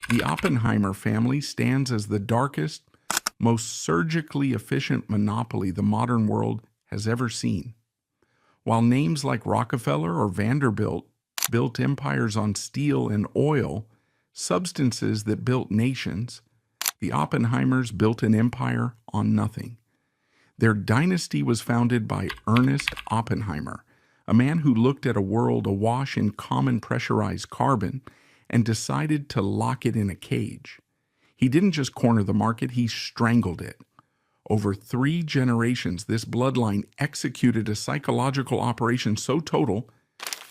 The Oppenheimer family stands as the darkest, most surgically efficient monopoly the modern world has ever seen. While names like Rockefeller or Vanderbilt built empires on steel and oil, substances that built nations, the Oppenheimers built an empire on nothing. Their dynasty was founded by Ernest Oppenheimer, a man who looked at a world awash in common pressurized carbon and decided to lock it in a cage. He didn't just corner the market, he strangled it. Over 3 generations, this bloodline executed a psychological operation so total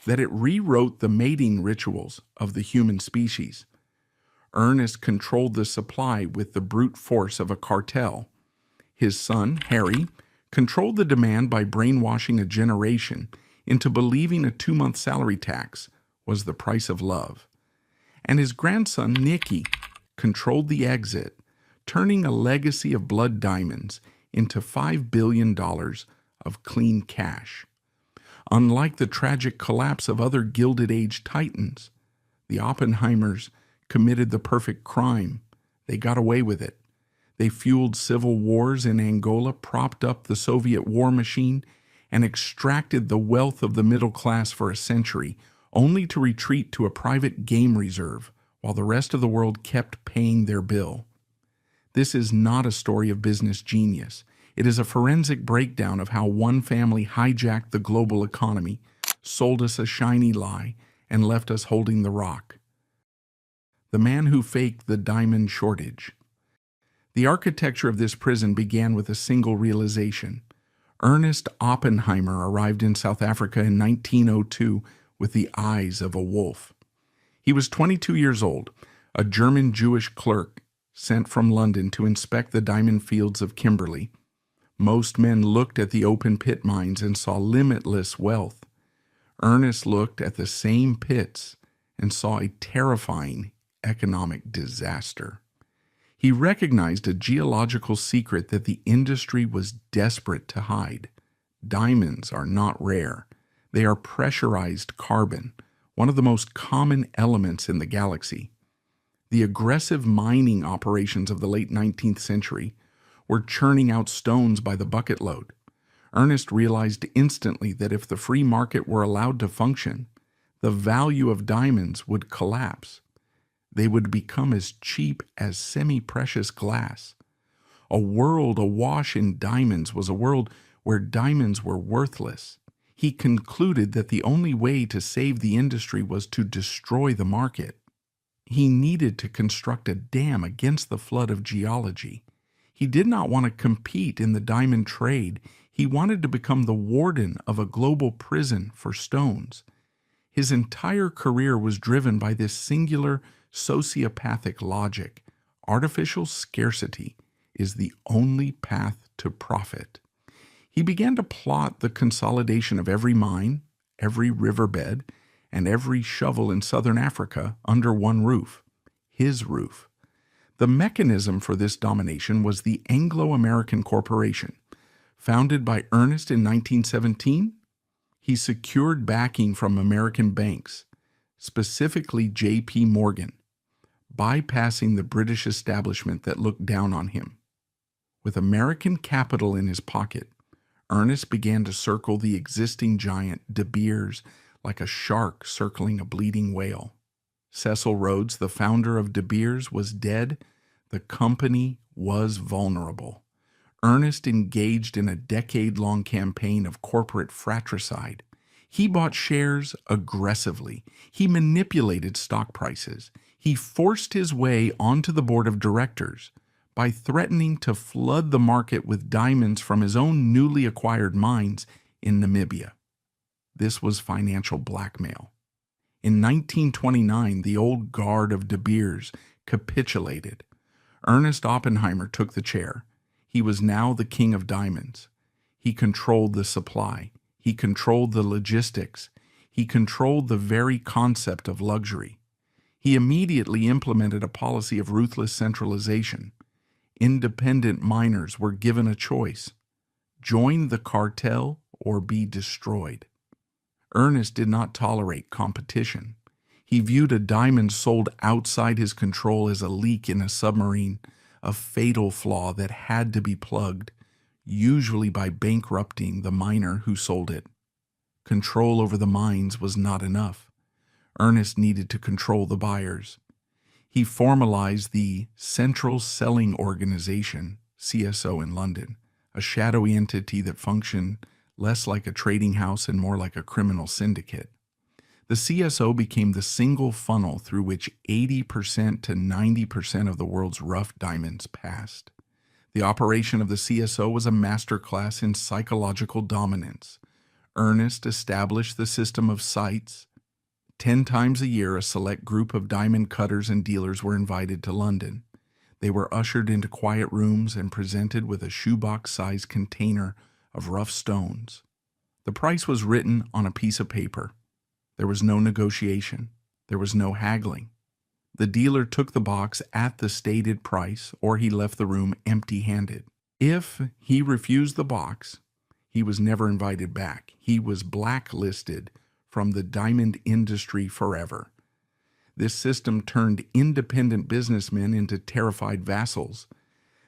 that it rewrote the mating rituals of the human species. Ernest controlled the supply with the brute force of a cartel. His son, Harry, controlled the demand by brainwashing a generation into believing a 2-month salary tax was the price of love. And his grandson, Nicky, controlled the exit, turning a legacy of blood diamonds into $5 billion of clean cash. Unlike the tragic collapse of other Gilded Age titans, the Oppenheimers committed the perfect crime. They got away with it. They fueled civil wars in Angola, propped up the Soviet war machine, and extracted the wealth of the middle class for a century, only to retreat to a private game reserve while the rest of the world kept paying their bill. This is not a story of business genius. It is a forensic breakdown of how one family hijacked the global economy, sold us a shiny lie, and left us holding the rock. The man who faked the diamond shortage. The architecture of this prison began with a single realization. Ernest Oppenheimer arrived in South Africa in 1902 with the eyes of a wolf. He was 22 years old, a German Jewish clerk sent from London to inspect the diamond fields of Kimberley. Most men looked at the open pit mines and saw limitless wealth. Ernest looked at the same pits and saw a terrifying economic disaster. He recognized a geological secret that the industry was desperate to hide. Diamonds are not rare. They are pressurized carbon, one of the most common elements in the galaxy. The aggressive mining operations of the late 19th century were churning out stones by the bucket load. Ernest realized instantly that if the free market were allowed to function, the value of diamonds would collapse. They would become as cheap as semi-precious glass. A world awash in diamonds was a world where diamonds were worthless. He concluded that the only way to save the industry was to destroy the market. He needed to construct a dam against the flood of geology. He did not want to compete in the diamond trade. He wanted to become the warden of a global prison for stones. His entire career was driven by this singular sociopathic logic. Artificial scarcity is the only path to profit. He began to plot the consolidation of every mine, every riverbed, and every shovel in southern Africa under one roof, his roof. The mechanism for this domination was the Anglo-American Corporation. Founded by Ernest in 1917, he secured backing from American banks, specifically J.P. Morgan, bypassing the British establishment that looked down on him. With American capital in his pocket, Ernest began to circle the existing giant De Beers like a shark circling a bleeding whale. Cecil Rhodes, the founder of De Beers, was dead. The company was vulnerable. Ernest engaged in a decade-long campaign of corporate fratricide. He bought shares aggressively. He manipulated stock prices. He forced his way onto the board of directors by threatening to flood the market with diamonds from his own newly acquired mines in Namibia. This was financial blackmail. In 1929, the old guard of De Beers capitulated. Ernest Oppenheimer took the chair. He was now the king of diamonds. He controlled the supply. He controlled the logistics. He controlled the very concept of luxury. He immediately implemented a policy of ruthless centralization. Independent miners were given a choice: join the cartel or be destroyed. Ernest did not tolerate competition. He viewed a diamond sold outside his control as a leak in a submarine, a fatal flaw that had to be plugged, usually by bankrupting the miner who sold it. Control over the mines was not enough. Ernest needed to control the buyers. He formalized the Central Selling Organization, CSO, in London, a shadowy entity that functioned less like a trading house and more like a criminal syndicate. The CSO became the single funnel through which 80% to 90% of the world's rough diamonds passed. The operation of the CSO was a masterclass in psychological dominance. Ernest established the system of sites. 10 times a year, a select group of diamond cutters and dealers were invited to London. They were ushered into quiet rooms and presented with a shoebox-sized container of rough stones. The price was written on a piece of paper. There was no negotiation. There was no haggling. The dealer took the box at the stated price, or he left the room empty-handed. If he refused the box, he was never invited back. He was blacklisted from the diamond industry forever. This system turned independent businessmen into terrified vassals.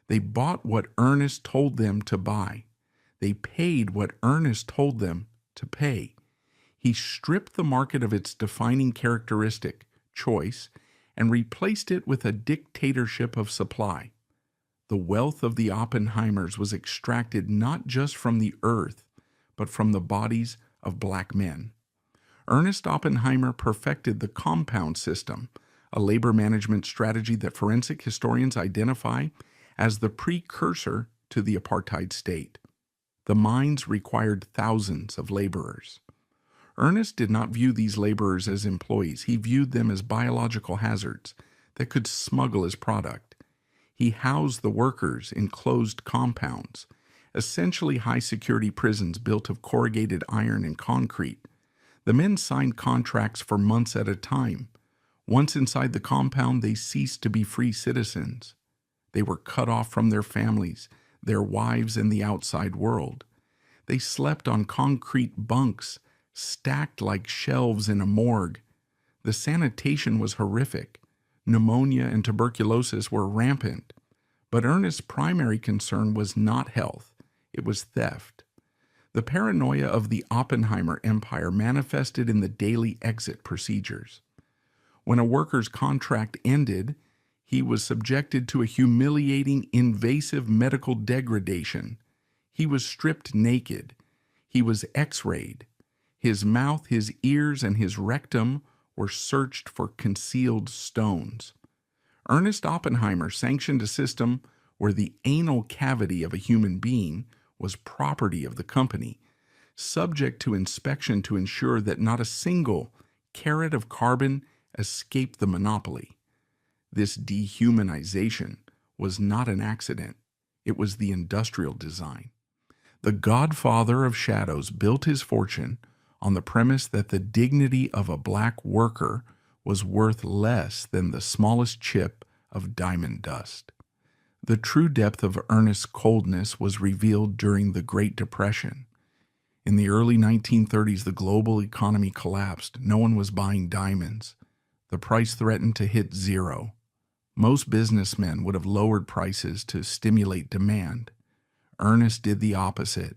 They bought what Ernest told them to buy. They paid what Ernest told them to pay. He stripped the market of its defining characteristic, choice, and replaced it with a dictatorship of supply. The wealth of the Oppenheimers was extracted not just from the earth, but from the bodies of black men. Ernest Oppenheimer perfected the compound system, a labor management strategy that forensic historians identify as the precursor to the apartheid state. The mines required thousands of laborers. Ernest did not view these laborers as employees. He viewed them as biological hazards that could smuggle his product. He housed the workers in closed compounds, essentially high-security prisons built of corrugated iron and concrete. The men signed contracts for months at a time. Once inside the compound, they ceased to be free citizens. They were cut off from their families, their wives, and the outside world. They slept on concrete bunks, stacked like shelves in a morgue. The sanitation was horrific. Pneumonia and tuberculosis were rampant. But Ernest's primary concern was not health, it was theft. The paranoia of the Oppenheimer empire manifested in the daily exit procedures. When a worker's contract ended, he was subjected to a humiliating, invasive medical degradation. He was stripped naked. He was x-rayed. His mouth, his ears, and his rectum were searched for concealed stones. Ernest Oppenheimer sanctioned a system where the anal cavity of a human being was property of the company, subject to inspection to ensure that not a single carat of carbon escaped the monopoly. This dehumanization was not an accident. It was the industrial design. The godfather of shadows built his fortune on the premise that the dignity of a black worker was worth less than the smallest chip of diamond dust. The true depth of Ernest's coldness was revealed during the Great Depression. In the early 1930s, the global economy collapsed. No one was buying diamonds. The price threatened to hit zero. Most businessmen would have lowered prices to stimulate demand. Ernest did the opposite.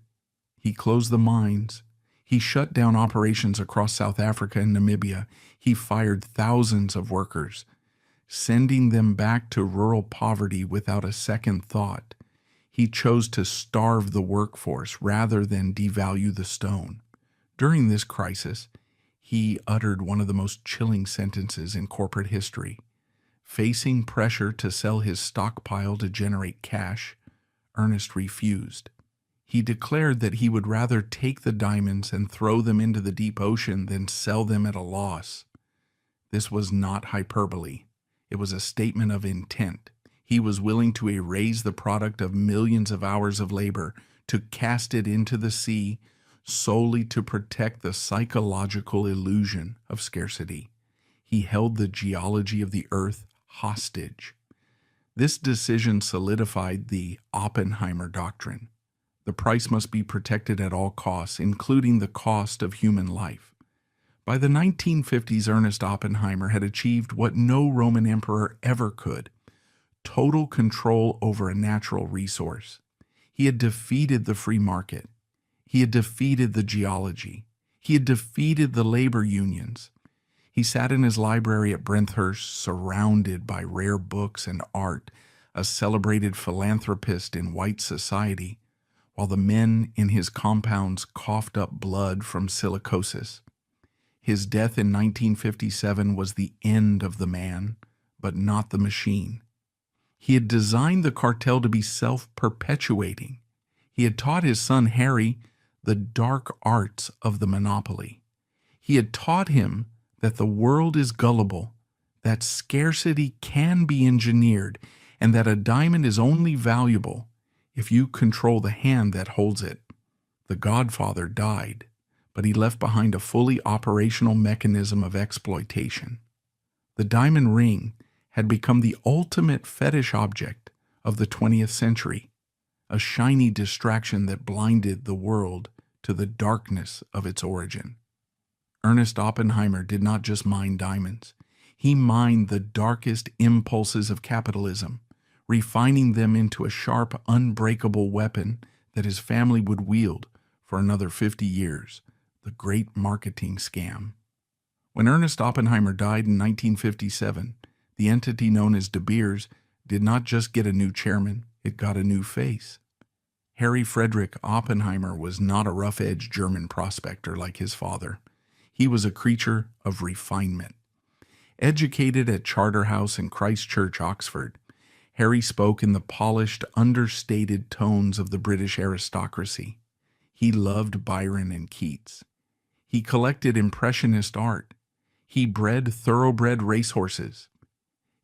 He closed the mines. He shut down operations across South Africa and Namibia. He fired thousands of workers, sending them back to rural poverty without a second thought. He chose to starve the workforce rather than devalue the stone. During this crisis, he uttered one of the most chilling sentences in corporate history. Facing pressure to sell his stockpile to generate cash, Ernest refused. He declared that he would rather take the diamonds and throw them into the deep ocean than sell them at a loss. This was not hyperbole. It was a statement of intent. He was willing to erase the product of millions of hours of labor, to cast it into the sea, solely to protect the psychological illusion of scarcity. He held the geology of the earth hostage. This decision solidified the Oppenheimer doctrine. The price must be protected at all costs, including the cost of human life. By the 1950s, Ernest Oppenheimer had achieved what no Roman emperor ever could: total control over a natural resource. He had defeated the free market. He had defeated the geology. He had defeated the labor unions. He sat in his library at Brenthurst, surrounded by rare books and art, a celebrated philanthropist in white society, while the men in his compounds coughed up blood from silicosis. His death in 1957 was the end of the man, but not the machine. He had designed the cartel to be self-perpetuating. He had taught his son Harry the dark arts of the monopoly. He had taught him that the world is gullible, that scarcity can be engineered, and that a diamond is only valuable if you control the hand that holds it. The Godfather died, but he left behind a fully operational mechanism of exploitation. The diamond ring had become the ultimate fetish object of the 20th century, a shiny distraction that blinded the world to the darkness of its origin. Ernest Oppenheimer did not just mine diamonds. He mined the darkest impulses of capitalism, refining them into a sharp, unbreakable weapon that his family would wield for another 50 years, the great marketing scam. When Ernest Oppenheimer died in 1957, the entity known as De Beers did not just get a new chairman, it got a new face. Harry Frederick Oppenheimer was not a rough-edged German prospector like his father. He was a creature of refinement. Educated at Charterhouse and Christ Church, Oxford, Harry spoke in the polished, understated tones of the British aristocracy. He loved Byron and Keats. He collected impressionist art. He bred thoroughbred racehorses.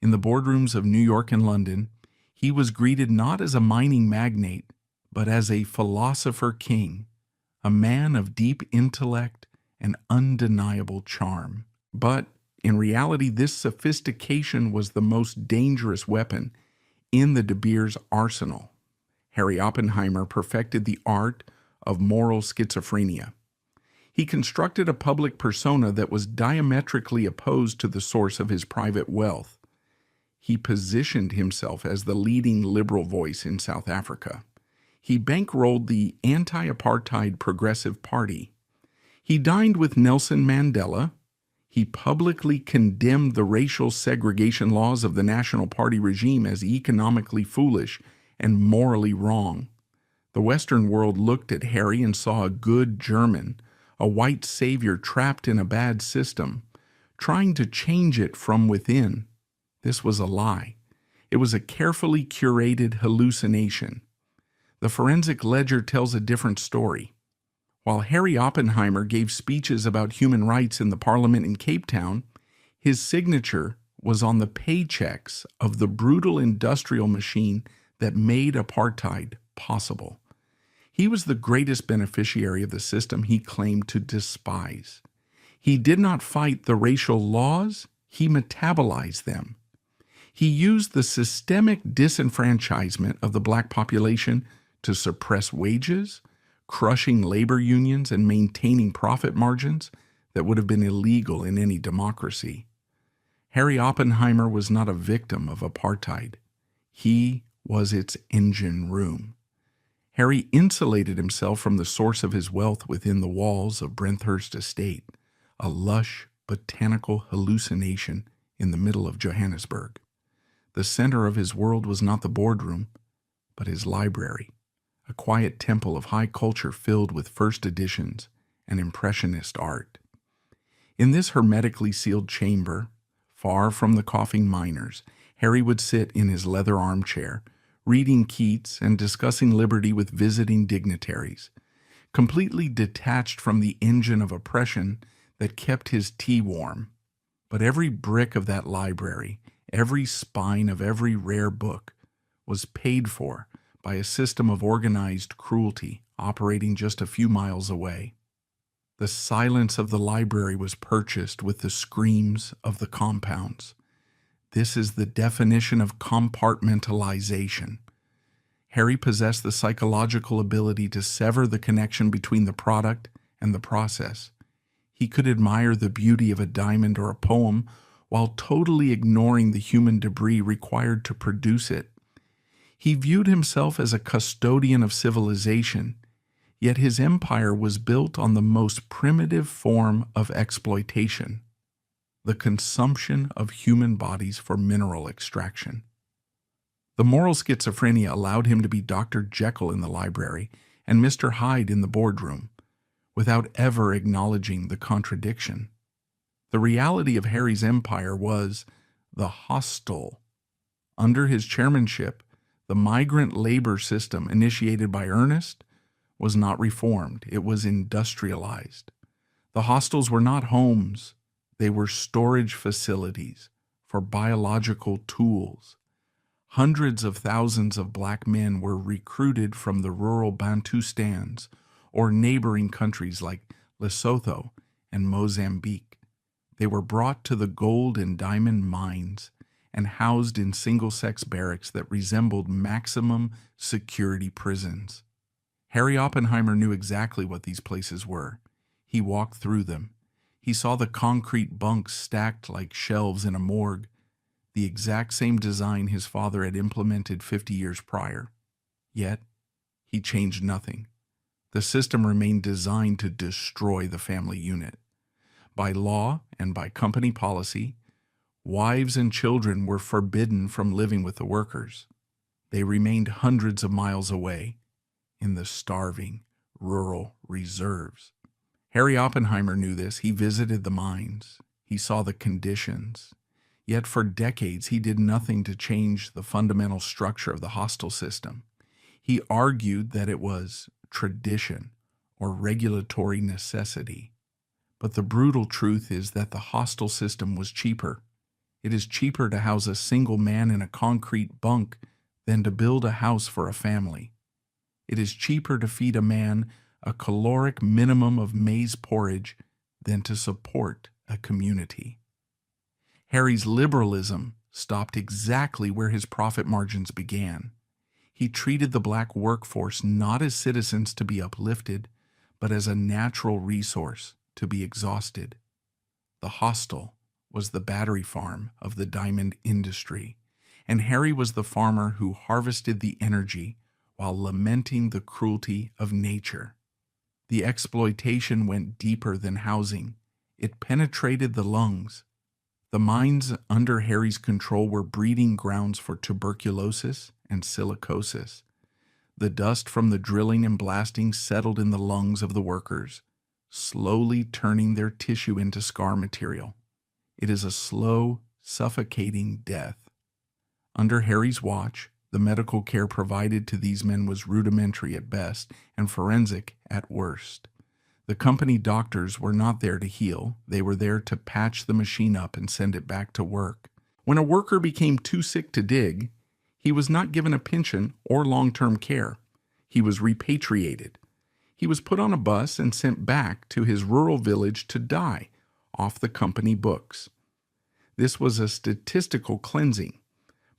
In the boardrooms of New York and London, he was greeted not as a mining magnate, but as a philosopher king, a man of deep intellect and undeniable charm. But in reality, this sophistication was the most dangerous weapon in the De Beers arsenal. Harry Oppenheimer perfected the art of moral schizophrenia. He constructed a public persona that was diametrically opposed to the source of his private wealth. He positioned himself as the leading liberal voice in South Africa. He bankrolled the anti-apartheid Progressive Party. He dined with Nelson Mandela. He publicly condemned the racial segregation laws of the National Party regime as economically foolish and morally wrong. The Western world looked at Harry and saw a good German, a white savior trapped in a bad system, trying to change it from within. This was a lie. It was a carefully curated hallucination. The forensic ledger tells a different story. While Harry Oppenheimer gave speeches about human rights in the Parliament in Cape Town, his signature was on the paychecks of the brutal industrial machine that made apartheid possible. He was the greatest beneficiary of the system he claimed to despise. He did not fight the racial laws, he metabolized them. He used the systemic disenfranchisement of the black population to suppress wages, crushing labor unions and maintaining profit margins that would have been illegal in any democracy. Harry Oppenheimer was not a victim of apartheid. He was its engine room. Harry insulated himself from the source of his wealth within the walls of Brenthurst Estate, a lush botanical hallucination in the middle of Johannesburg. The center of his world was not the boardroom, but his library, a quiet temple of high culture filled with first editions and impressionist art. In this hermetically sealed chamber, far from the coughing miners, Harry would sit in his leather armchair, reading Keats and discussing liberty with visiting dignitaries, completely detached from the engine of oppression that kept his tea warm. But every brick of that library, every spine of every rare book, was paid for by a system of organized cruelty operating just a few miles away. The silence of the library was purchased with the screams of the compounds. This is the definition of compartmentalization. Harry possessed the psychological ability to sever the connection between the product and the process. He could admire the beauty of a diamond or a poem while totally ignoring the human debris required to produce it. He viewed himself as a custodian of civilization, yet his empire was built on the most primitive form of exploitation, the consumption of human bodies for mineral extraction. The moral schizophrenia allowed him to be Dr. Jekyll in the library and Mr. Hyde in the boardroom, without ever acknowledging the contradiction. The reality of Harry's empire was the hostile. Under his chairmanship, the migrant labor system initiated by Ernest was not reformed. It was industrialized. The hostels were not homes. They were storage facilities for biological tools. Hundreds of thousands of black men were recruited from the rural Bantustans or neighboring countries like Lesotho and Mozambique. They were brought to the gold and diamond mines and housed in single-sex barracks that resembled maximum security prisons. Harry Oppenheimer knew exactly what these places were. He walked through them. He saw the concrete bunks stacked like shelves in a morgue, the exact same design his father had implemented 50 years prior. Yet, he changed nothing. The system remained designed to destroy the family unit. By law and by company policy, wives and children were forbidden from living with the workers. They remained hundreds of miles away in the starving rural reserves. Harry Oppenheimer knew this. He visited the mines. He saw the conditions. Yet for decades, he did nothing to change the fundamental structure of the hostile system. He argued that it was tradition or regulatory necessity. But the brutal truth is that the hostile system was cheaper. It is cheaper to house a single man in a concrete bunk than to build a house for a family. It is cheaper to feed a man a caloric minimum of maize porridge than to support a community. Harry's liberalism stopped exactly where his profit margins began. He treated the black workforce not as citizens to be uplifted, but as a natural resource to be exhausted. The hostel was the battery farm of the diamond industry, and Harry was the farmer who harvested the energy while lamenting the cruelty of nature. The exploitation went deeper than housing. It penetrated the lungs. The mines under Harry's control were breeding grounds for tuberculosis and silicosis. The dust from the drilling and blasting settled in the lungs of the workers, slowly turning their tissue into scar material. It is a slow, suffocating death. Under Harry's watch, the medical care provided to these men was rudimentary at best and forensic at worst. The company doctors were not there to heal. They were there to patch the machine up and send it back to work. When a worker became too sick to dig, he was not given a pension or long-term care. He was repatriated. He was put on a bus and sent back to his rural village to die off the company books. This was a statistical cleansing.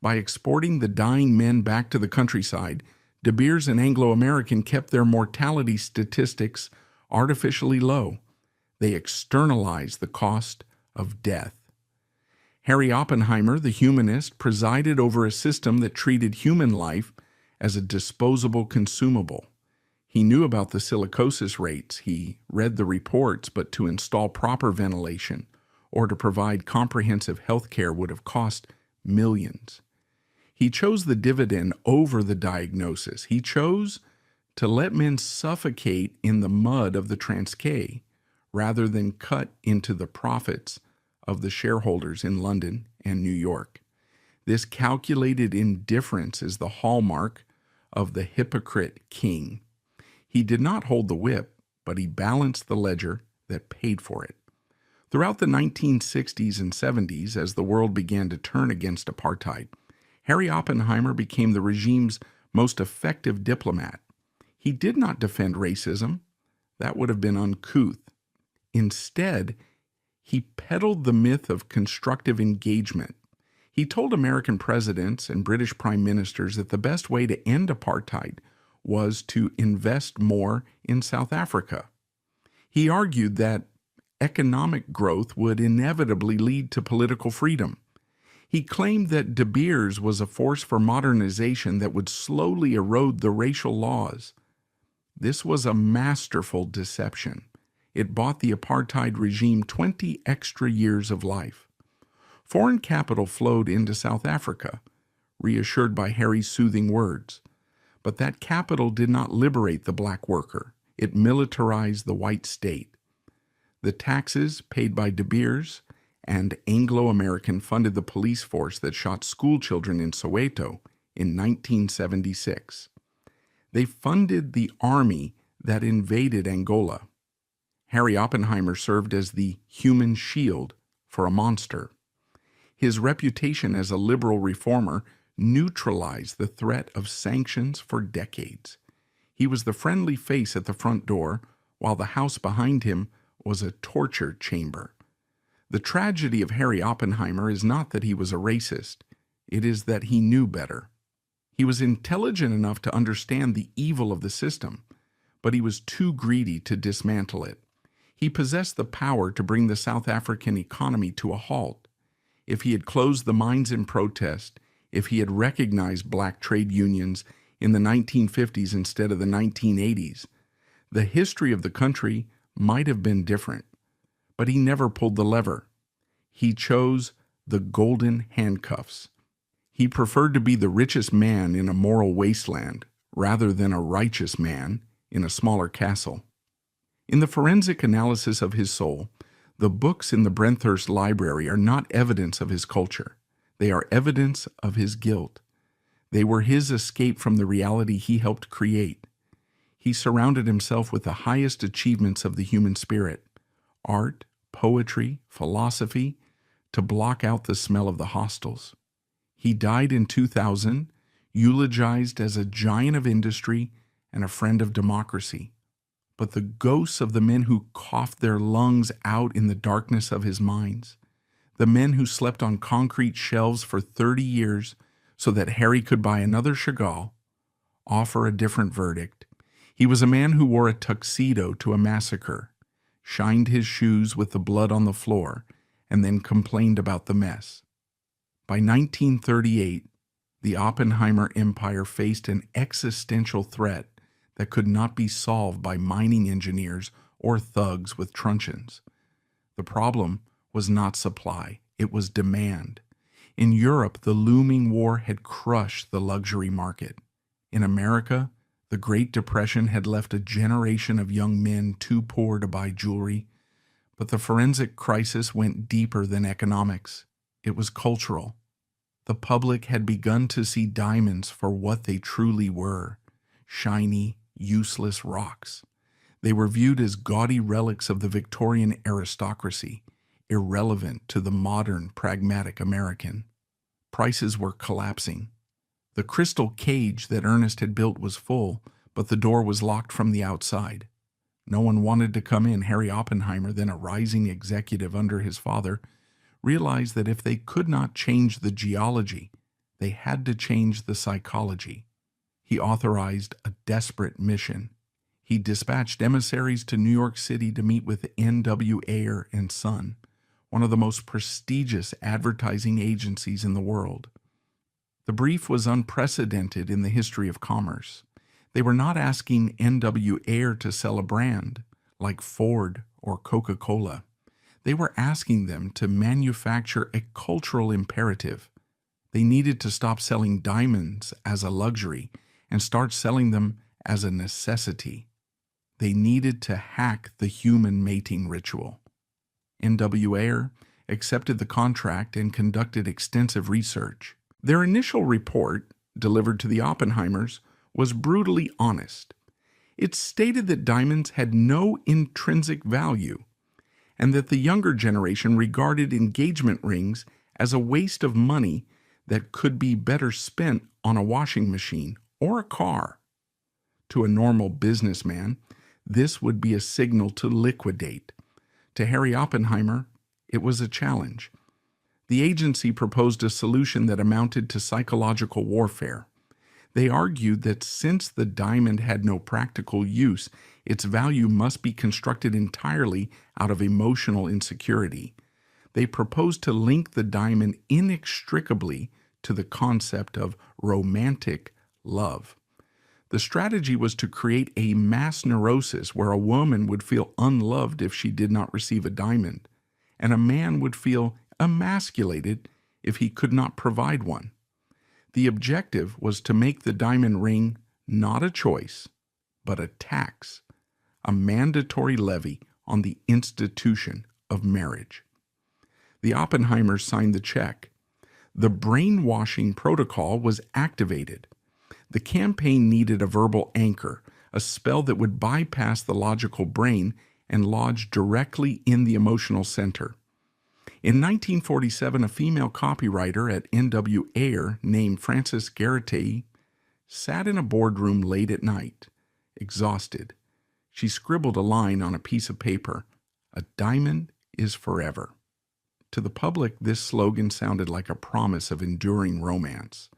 By exporting the dying men back to the countryside, De Beers and Anglo-American kept their mortality statistics artificially low. They externalized the cost of death. Harry Oppenheimer, the humanist, presided over a system that treated human life as a disposable consumable. He knew about the silicosis rates. He read the reports, but to install proper ventilation or to provide comprehensive health care would have cost millions. He chose the dividend over the diagnosis. He chose to let men suffocate in the mud of the Transkei rather than cut into the profits of the shareholders in London and New York. This calculated indifference is the hallmark of the hypocrite king. He did not hold the whip, but he balanced the ledger that paid for it. Throughout the 1960s and 70s, as the world began to turn against apartheid, Harry Oppenheimer became the regime's most effective diplomat. He did not defend racism. That would have been uncouth. Instead, he peddled the myth of constructive engagement. He told American presidents and British prime ministers that the best way to end apartheid was to invest more in South Africa. He argued that economic growth would inevitably lead to political freedom. He claimed that De Beers was a force for modernization that would slowly erode the racial laws. This was a masterful deception. It bought the apartheid regime 20 extra years of life. Foreign capital flowed into South Africa, reassured by Harry's soothing words. But that capital did not liberate the black worker. It militarized the white state. The taxes paid by De Beers and Anglo-American funded the police force that shot schoolchildren in Soweto in 1976. They funded the army that invaded Angola. Harry Oppenheimer served as the human shield for a monster. His reputation as a liberal reformer neutralized the threat of sanctions for decades. He was the friendly face at the front door, while the house behind him was a torture chamber. The tragedy of Harry Oppenheimer is not that he was a racist. It is that he knew better. He was intelligent enough to understand the evil of the system, but he was too greedy to dismantle it. He possessed the power to bring the South African economy to a halt. If he had closed the mines in protest, if he had recognized black trade unions in the 1950s instead of the 1980s, the history of the country might have been different. But he never pulled the lever. He chose the golden handcuffs. He preferred to be the richest man in a moral wasteland rather than a righteous man in a smaller castle. In the forensic analysis of his soul, the books in the Brenthurst Library are not evidence of his culture. They are evidence of his guilt. They were his escape from the reality he helped create. He surrounded himself with the highest achievements of the human spirit, art, poetry, philosophy, to block out the smell of the hostels. He died in 2000, eulogized as a giant of industry and a friend of democracy. But the ghosts of the men who coughed their lungs out in the darkness of his mines, the men who slept on concrete shelves for 30 years so that Harry could buy another Chagall, offer a different verdict. He was a man who wore a tuxedo to a massacre, shined his shoes with the blood on the floor, and then complained about the mess. By 1938, the Oppenheimer empire faced an existential threat that could not be solved by mining engineers or thugs with truncheons. The problem was not supply, it was demand. In Europe, the looming war had crushed the luxury market. In America, the Great Depression had left a generation of young men too poor to buy jewelry. But the forensic crisis went deeper than economics. It was cultural. The public had begun to see diamonds for what they truly were, shiny, useless rocks. They were viewed as gaudy relics of the Victorian aristocracy, irrelevant to the modern, pragmatic American. Prices were collapsing. The crystal cage that Ernest had built was full, but the door was locked from the outside. No one wanted to come in. Harry Oppenheimer, then a rising executive under his father, realized that if they could not change the geology, they had to change the psychology. He authorized a desperate mission. He dispatched emissaries to New York City to meet with N.W. Ayer and Son, one of the most prestigious advertising agencies in the world. The brief was unprecedented in the history of commerce. They were not asking N.W. Ayer to sell a brand like Ford or Coca-Cola. They were asking them to manufacture a cultural imperative. They needed to stop selling diamonds as a luxury and start selling them as a necessity. They needed to hack the human mating ritual. N.W. Ayer accepted the contract and conducted extensive research. Their initial report, delivered to the Oppenheimers, was brutally honest. It stated that diamonds had no intrinsic value, and that the younger generation regarded engagement rings as a waste of money that could be better spent on a washing machine or a car. To a normal businessman, this would be a signal to liquidate. To Harry Oppenheimer, it was a challenge. The agency proposed a solution that amounted to psychological warfare. They argued that since the diamond had no practical use, its value must be constructed entirely out of emotional insecurity. They proposed to link the diamond inextricably to the concept of romantic love. The strategy was to create a mass neurosis where a woman would feel unloved if she did not receive a diamond, and a man would feel emasculated if he could not provide one. The objective was to make the diamond ring not a choice, but a tax, a mandatory levy on the institution of marriage. The Oppenheimers signed the check. The brainwashing protocol was activated. The campaign needed a verbal anchor, a spell that would bypass the logical brain and lodge directly in the emotional center. In 1947, a female copywriter at N.W. Ayer named Frances Geraghty sat in a boardroom late at night, exhausted. She scribbled a line on a piece of paper, "A diamond is forever." To the public, this slogan sounded like a promise of enduring romance.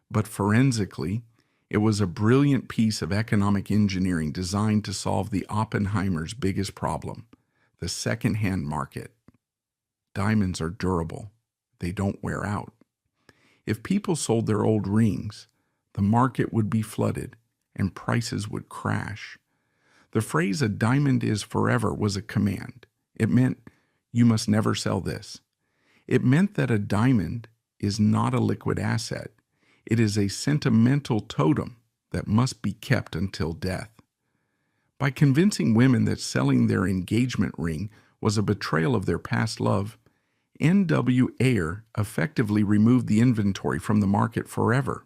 But forensically, it was a brilliant piece of economic engineering designed to solve the Oppenheimers' biggest problem, the second-hand market. Diamonds are durable. They don't wear out. If people sold their old rings, the market would be flooded and prices would crash. The phrase "a diamond is forever" was a command. It meant you must never sell this. It meant that a diamond is not a liquid asset. It is a sentimental totem that must be kept until death. By convincing women that selling their engagement ring was a betrayal of their past love, N.W. Ayer effectively removed the inventory from the market forever.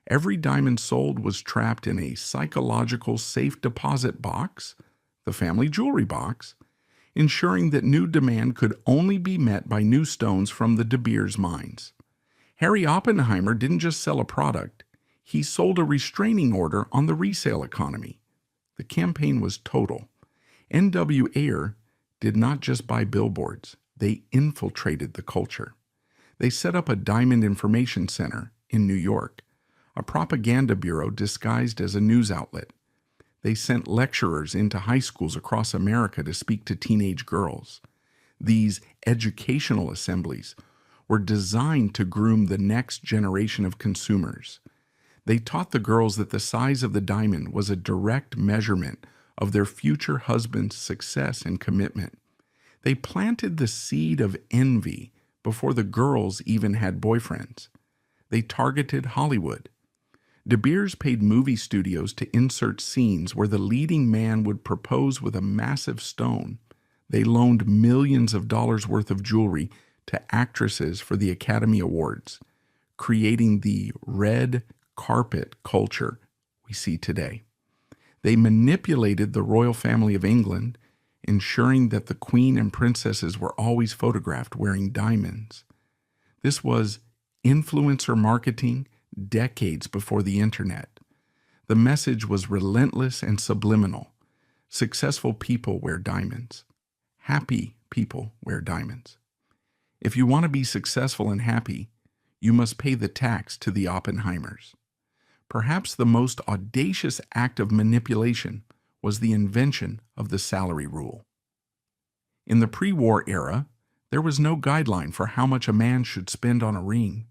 Every diamond sold was trapped in a psychological safe deposit box, the family jewelry box, ensuring that new demand could only be met by new stones from the De Beers mines. Harry Oppenheimer didn't just sell a product, he sold a restraining order on the resale economy. The campaign was total. N.W. Ayer did not just buy billboards, they infiltrated the culture. They set up a diamond information center in New York, a propaganda bureau disguised as a news outlet. They sent lecturers into high schools across America to speak to teenage girls. These educational assemblies were designed to groom the next generation of consumers. They taught the girls that the size of the diamond was a direct measurement of their future husband's success and commitment. They planted the seed of envy before the girls even had boyfriends. They targeted Hollywood. De Beers paid movie studios to insert scenes where the leading man would propose with a massive stone. They loaned millions of dollars worth of jewelry to actresses for the Academy Awards, creating the red carpet culture we see today. They manipulated the royal family of England, ensuring that the queen and princesses were always photographed wearing diamonds. This was influencer marketing decades before the internet. The message was relentless and subliminal. Successful people wear diamonds. Happy people wear diamonds. If you want to be successful and happy, you must pay the tax to the Oppenheimers. Perhaps the most audacious act of manipulation was the invention of the salary rule. In the pre-war era, there was no guideline for how much a man should spend on a ring.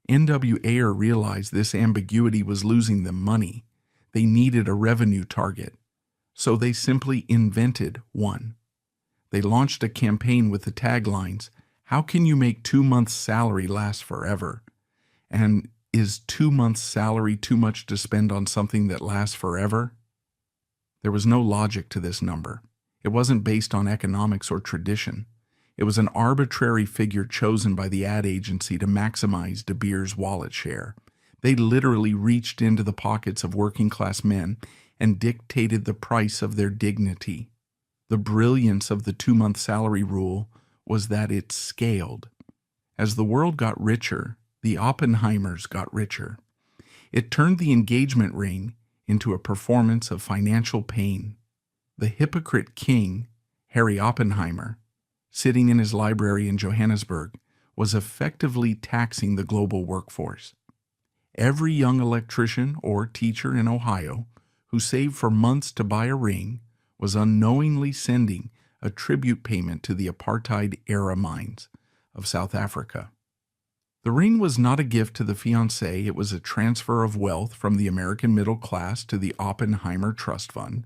N.W. Ayer realized this ambiguity was losing them money. They needed a revenue target, so they simply invented one. They launched a campaign with the taglines, "How can you make 2 months' salary last forever?" And "Is 2 months' salary too much to spend on something that lasts forever?" There was no logic to this number. It wasn't based on economics or tradition. It was an arbitrary figure chosen by the ad agency to maximize De Beers' wallet share. They literally reached into the pockets of working-class men and dictated the price of their dignity. The brilliance of the 2-month salary rule was that it scaled. As the world got richer, the Oppenheimers got richer. It turned the engagement ring into a performance of financial pain. The hypocrite king, Harry Oppenheimer, sitting in his library in Johannesburg, was effectively taxing the global workforce. Every young electrician or teacher in Ohio who saved for months to buy a ring was unknowingly sending a tribute payment to the apartheid-era mines of South Africa. The ring was not a gift to the fiancé, it was a transfer of wealth from the American middle class to the Oppenheimer Trust Fund.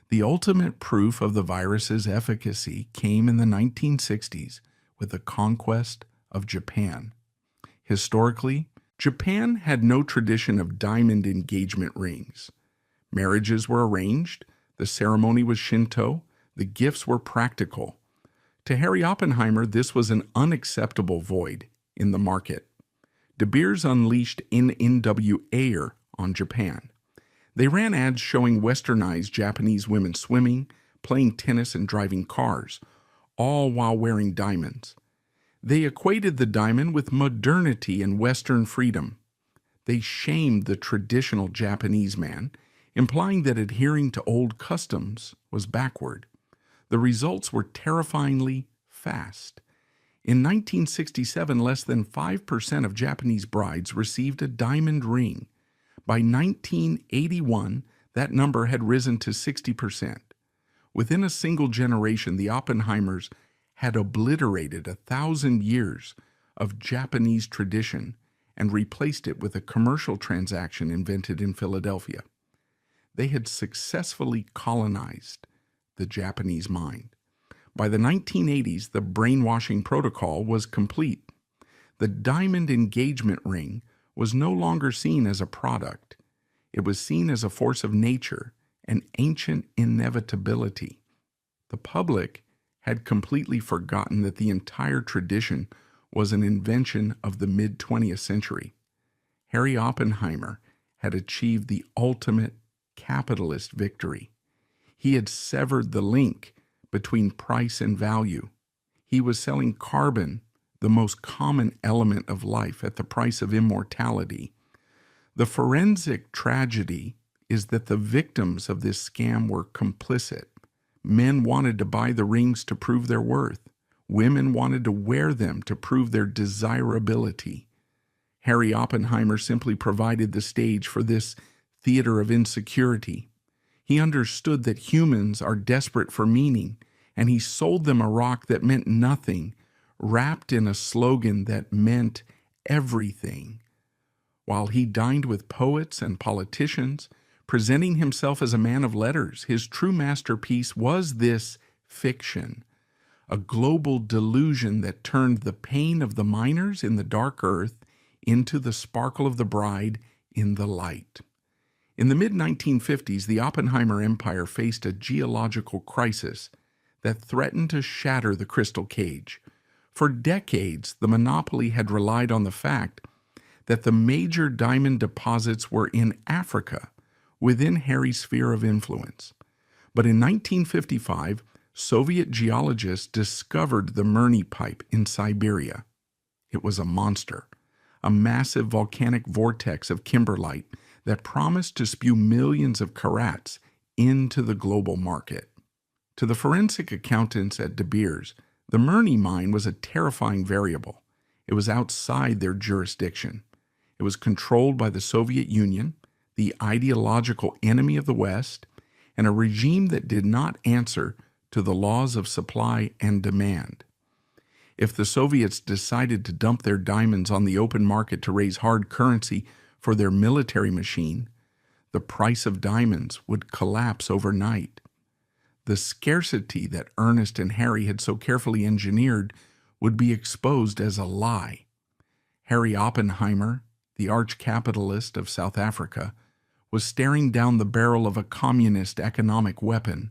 The ultimate proof of the virus's efficacy came in the 1960s with the conquest of Japan. Historically, Japan had no tradition of diamond engagement rings. Marriages were arranged, the ceremony was Shinto, the gifts were practical. To Harry Oppenheimer, this was an unacceptable void in the market. De Beers unleashed NWA on Japan. They ran ads showing westernized Japanese women swimming, playing tennis, and driving cars, all while wearing diamonds. They equated the diamond with modernity and Western freedom. They shamed the traditional Japanese man, implying that adhering to old customs was backward. The results were terrifyingly fast. In 1967, less than 5% of Japanese brides received a diamond ring. By 1981, that number had risen to 60%. Within a single generation, the Oppenheimers had obliterated 1,000 years of Japanese tradition and replaced it with a commercial transaction invented in Philadelphia. They had successfully colonized the Japanese mind. By the 1980s, the brainwashing protocol was complete. The diamond engagement ring was no longer seen as a product. It was seen as a force of nature, an ancient inevitability. The public had completely forgotten that the entire tradition was an invention of the mid-20th century. Harry Oppenheimer had achieved the ultimate capitalist victory. He had severed the link between price and value. He was selling carbon, the most common element of life, at the price of immortality. The forensic tragedy is that the victims of this scam were complicit. Men wanted to buy the rings to prove their worth. Women wanted to wear them to prove their desirability. Harry Oppenheimer simply provided the stage for this theater of insecurity. He understood that humans are desperate for meaning, and he sold them a rock that meant nothing, wrapped in a slogan that meant everything. While he dined with poets and politicians, presenting himself as a man of letters, his true masterpiece was this fiction, a global delusion that turned the pain of the miners in the dark earth into the sparkle of the bride in the light. In the mid-1950s, the Oppenheimer empire faced a geological crisis that threatened to shatter the crystal cage. For decades, the monopoly had relied on the fact that the major diamond deposits were in Africa, within Harry's sphere of influence. But in 1955, Soviet geologists discovered the Mirny Pipe in Siberia. It was a monster, a massive volcanic vortex of kimberlite that promised to spew millions of carats into the global market. To the forensic accountants at De Beers, the Mirny mine was a terrifying variable. It was outside their jurisdiction. It was controlled by the Soviet Union, the ideological enemy of the West, and a regime that did not answer to the laws of supply and demand. If the Soviets decided to dump their diamonds on the open market to raise hard currency for their military machine, the price of diamonds would collapse overnight. The scarcity that Ernest and Harry had so carefully engineered would be exposed as a lie. Harry Oppenheimer, the arch-capitalist of South Africa, was staring down the barrel of a communist economic weapon.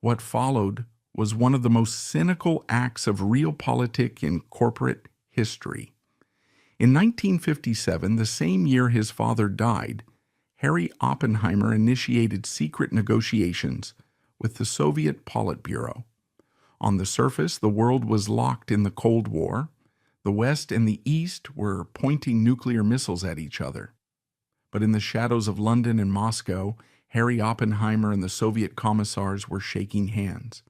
What followed was one of the most cynical acts of realpolitik in corporate history. In 1957, the same year his father died, Harry Oppenheimer initiated secret negotiations with the Soviet Politburo. On the surface, the world was locked in the Cold War. The West and the East were pointing nuclear missiles at each other. But in the shadows of London and Moscow, Harry Oppenheimer and the Soviet commissars were shaking hands.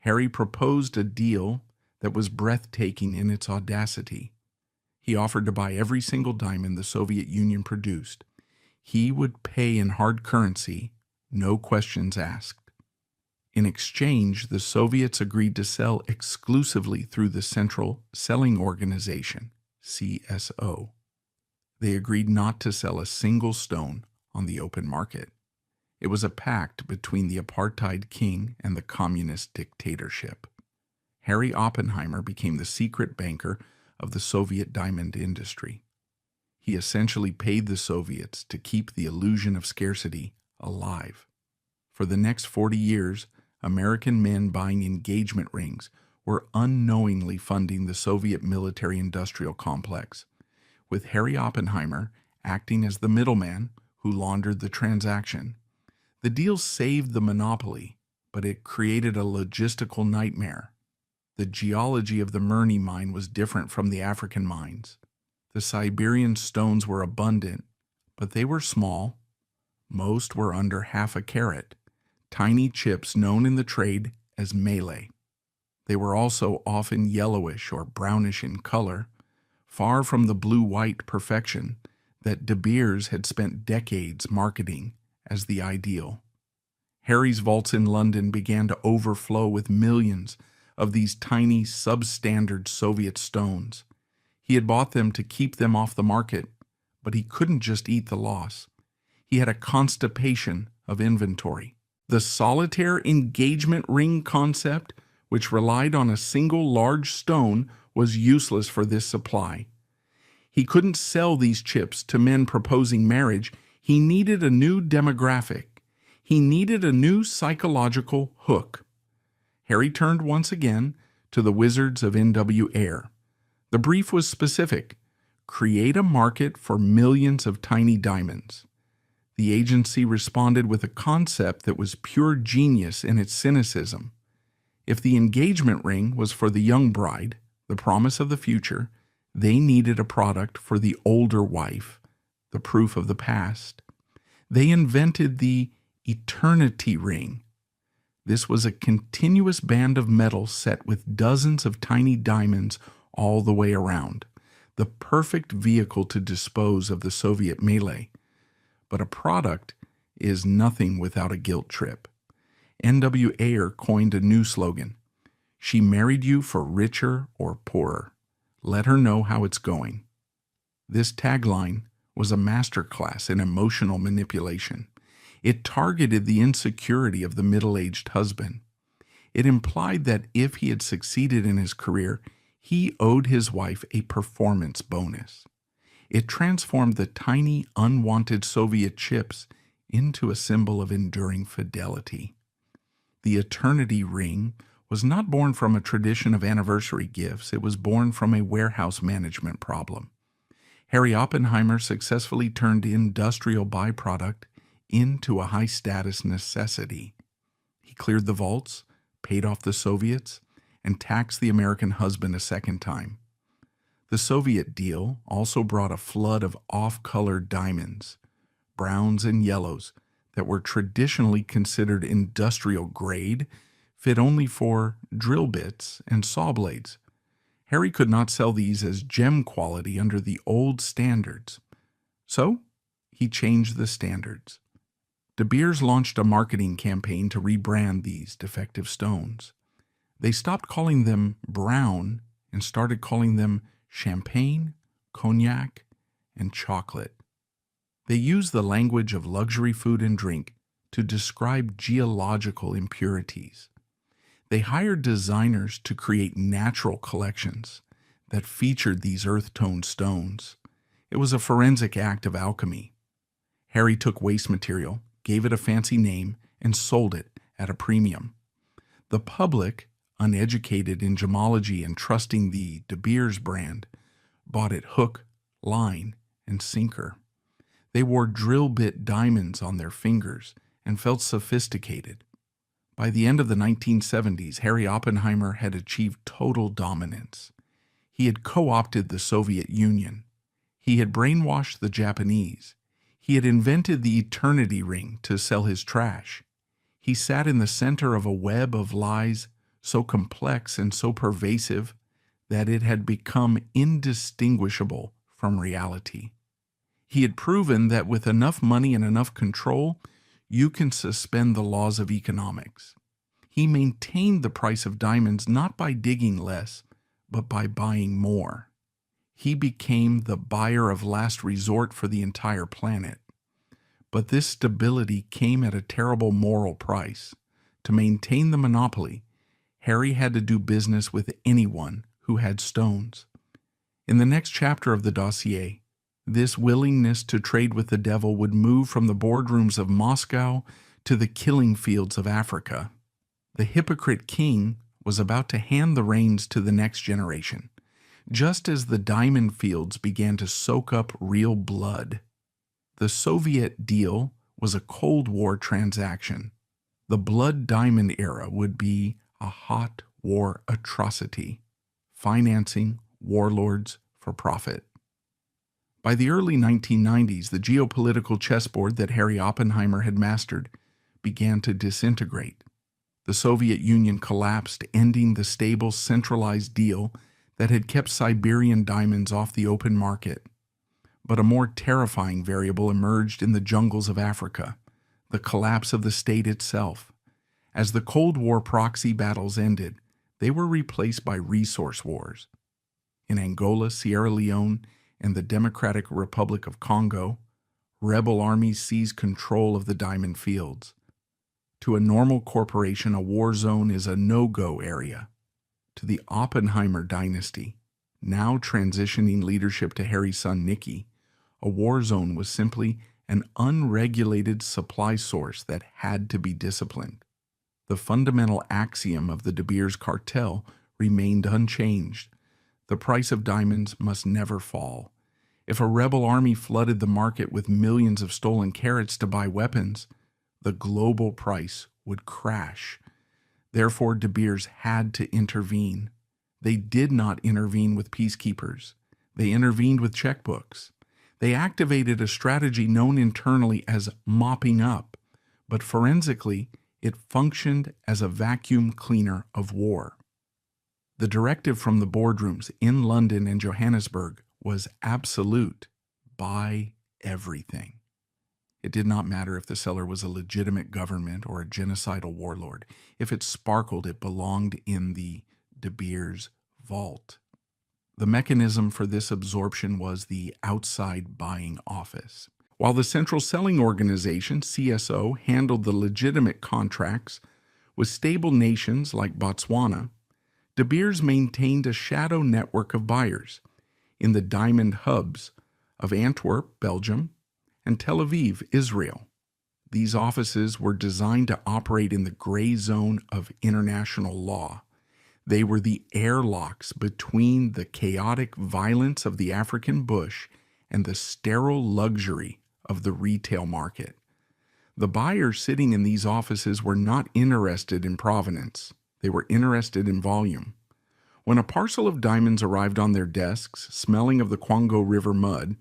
Harry proposed a deal that was breathtaking in its audacity. He offered to buy every single diamond the Soviet Union produced. He would pay in hard currency, no questions asked. In exchange, the Soviets agreed to sell exclusively through the Central Selling Organization, CSO. They agreed not to sell a single stone on the open market. It was a pact between the apartheid king and the communist dictatorship. Harry Oppenheimer became the secret banker of the Soviet diamond industry. He essentially paid the Soviets to keep the illusion of scarcity alive. For the next 40 years, American men buying engagement rings were unknowingly funding the Soviet military-industrial complex, with Harry Oppenheimer acting as the middleman who laundered the transaction. The deal saved the monopoly, but it created a logistical nightmare. The geology of the Mirny mine was different from the African mines. The Siberian stones were abundant, but they were small. Most were under half a carat, tiny chips known in the trade as melee. They were also often yellowish or brownish in color, far from the blue-white perfection that De Beers had spent decades marketing as the ideal. Harry's vaults in London began to overflow with millions of these tiny, substandard Soviet stones. He had bought them to keep them off the market, but he couldn't just eat the loss. He had a constipation of inventory. The solitaire engagement ring concept, which relied on a single large stone, was useless for this supply. He couldn't sell these chips to men proposing marriage. He needed a new demographic. He needed a new psychological hook. Harry turned once again to the wizards of NW Ayer. The brief was specific: create a market for millions of tiny diamonds. The agency responded with a concept that was pure genius in its cynicism. If the engagement ring was for the young bride, the promise of the future, they needed a product for the older wife, the proof of the past. They invented the eternity ring. This was a continuous band of metal set with dozens of tiny diamonds all the way around, the perfect vehicle to dispose of the Soviet melee. But a product is nothing without a guilt trip. NW Ayer coined a new slogan: "She married you for richer or poorer. Let her know how it's going." This tagline was a masterclass in emotional manipulation. It targeted the insecurity of the middle-aged husband. It implied that if he had succeeded in his career, he owed his wife a performance bonus. It transformed the tiny, unwanted Soviet chips into a symbol of enduring fidelity. The eternity ring was not born from a tradition of anniversary gifts. It was born from a warehouse management problem. Harry Oppenheimer successfully turned industrial byproduct into a high-status necessity. He cleared the vaults, paid off the Soviets, and taxed the American husband a second time. The Soviet deal also brought a flood of off-colored diamonds, browns and yellows, that were traditionally considered industrial grade, fit only for drill bits and saw blades. Harry could not sell these as gem quality under the old standards. So he changed the standards. De Beers launched a marketing campaign to rebrand these defective stones. They stopped calling them brown and started calling them champagne, cognac, and chocolate. They used the language of luxury food and drink to describe geological impurities. They hired designers to create natural collections that featured these earth-toned stones. It was a forensic act of alchemy. Harry took waste material, gave it a fancy name, and sold it at a premium. The public, uneducated in gemology and trusting the De Beers brand, bought it hook, line, and sinker. They wore drill bit diamonds on their fingers and felt sophisticated. By the end of the 1970s, Harry Oppenheimer had achieved total dominance. He had co-opted the Soviet Union. He had brainwashed the Japanese. He had invented the eternity ring to sell his trash. He sat in the center of a web of lies so complex and so pervasive that it had become indistinguishable from reality. He had proven that with enough money and enough control, you can suspend the laws of economics. He maintained the price of diamonds not by digging less, but by buying more. He became the buyer of last resort for the entire planet. But this stability came at a terrible moral price. To maintain the monopoly, Harry had to do business with anyone who had stones. In the next chapter of the dossier, this willingness to trade with the devil would move from the boardrooms of Moscow to the killing fields of Africa. The hypocrite king was about to hand the reins to the next generation, just as the diamond fields began to soak up real blood. The Soviet deal was a Cold War transaction. The blood diamond era would be a hot war atrocity, financing warlords for profit. By the early 1990s, the geopolitical chessboard that Harry Oppenheimer had mastered began to disintegrate. The Soviet Union collapsed, ending the stable, centralized deal that had kept Siberian diamonds off the open market. But a more terrifying variable emerged in the jungles of Africa, the collapse of the state itself. As the Cold War proxy battles ended, they were replaced by resource wars. In Angola, Sierra Leone, and the Democratic Republic of Congo, rebel armies seized control of the diamond fields. To a normal corporation, a war zone is a no-go area. To the Oppenheimer dynasty, now transitioning leadership to Harry's son Nicky, a war zone was simply an unregulated supply source that had to be disciplined. The fundamental axiom of the De Beers cartel remained unchanged. The price of diamonds must never fall. If a rebel army flooded the market with millions of stolen carats to buy weapons, the global price would crash. Therefore, De Beers had to intervene. They did not intervene with peacekeepers. They intervened with checkbooks. They activated a strategy known internally as mopping up, but forensically, it functioned as a vacuum cleaner of war. The directive from the boardrooms in London and Johannesburg was absolute: buy everything. It did not matter if the seller was a legitimate government or a genocidal warlord. If it sparkled, it belonged in the De Beers vault. The mechanism for this absorption was the outside buying office. While the Central Selling Organization, CSO, handled the legitimate contracts with stable nations like Botswana, De Beers maintained a shadow network of buyers in the diamond hubs of Antwerp, Belgium, and Tel Aviv, Israel. These offices were designed to operate in the gray zone of international law. They were the airlocks between the chaotic violence of the African bush and the sterile luxury of the retail market. The buyers sitting in these offices were not interested in provenance. They were interested in volume. When a parcel of diamonds arrived on their desks, smelling of the Congo River mud,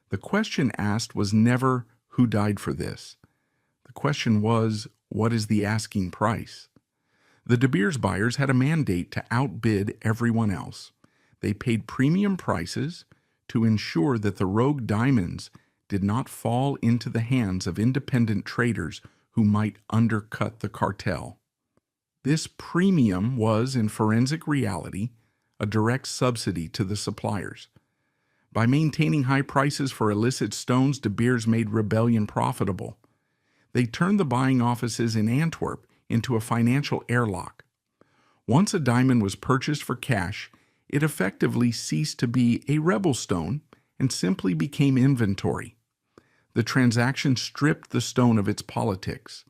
the question asked was never, who died for this? The question was, what is the asking price? The De Beers buyers had a mandate to outbid everyone else. They paid premium prices to ensure that the rogue diamonds did not fall into the hands of independent traders who might undercut the cartel. This premium was, in forensic reality, a direct subsidy to the suppliers. By maintaining high prices for illicit stones, De Beers made rebellion profitable. They turned the buying offices in Antwerp into a financial airlock. Once a diamond was purchased for cash, it effectively ceased to be a rebel stone and simply became inventory. The transaction stripped the stone of its politics.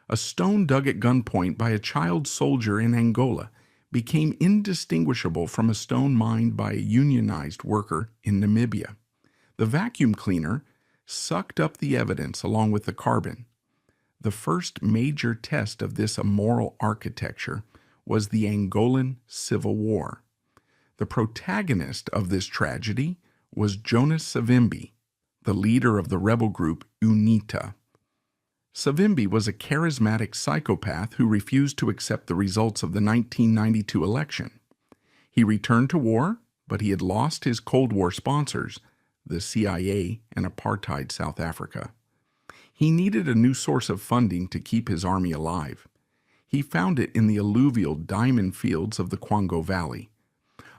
A stone dug at gunpoint by a child soldier in Angola became indistinguishable from a stone mined by a unionized worker in Namibia. The vacuum cleaner sucked up the evidence along with the carbon. The first major test of this immoral architecture was the Angolan Civil War. The protagonist of this tragedy was Jonas Savimbi, the leader of the rebel group UNITA. Savimbi was a charismatic psychopath who refused to accept the results of the 1992 election. He returned to war, but he had lost his Cold War sponsors, the CIA and apartheid South Africa. He needed a new source of funding to keep his army alive. He found it in the alluvial diamond fields of the Quandt Valley.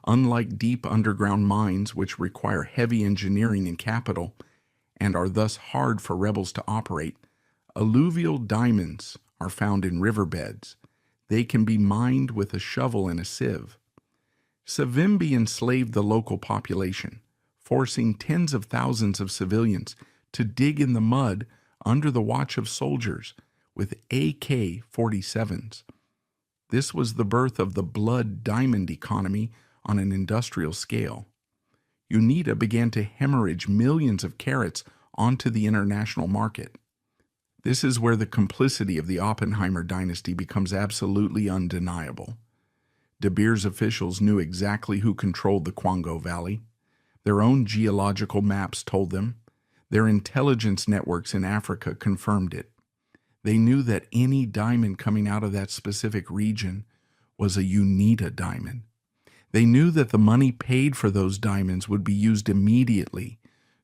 Unlike deep underground mines, which require heavy engineering and capital, and are thus hard for rebels to operate, alluvial diamonds are found in riverbeds. They can be mined with a shovel and a sieve. Savimbi enslaved the local population, forcing tens of thousands of civilians to dig in the mud under the watch of soldiers with AK-47s. This was the birth of the blood diamond economy on an industrial scale. UNITA began to hemorrhage millions of carats onto the international market. This is where the complicity of the Oppenheimer dynasty becomes absolutely undeniable. De Beers officials knew exactly who controlled the Quandt Valley. Their own geological maps told them. Their intelligence networks in Africa confirmed it. They knew that any diamond coming out of that specific region was a UNITA diamond. They knew that the money paid for those diamonds would be used immediately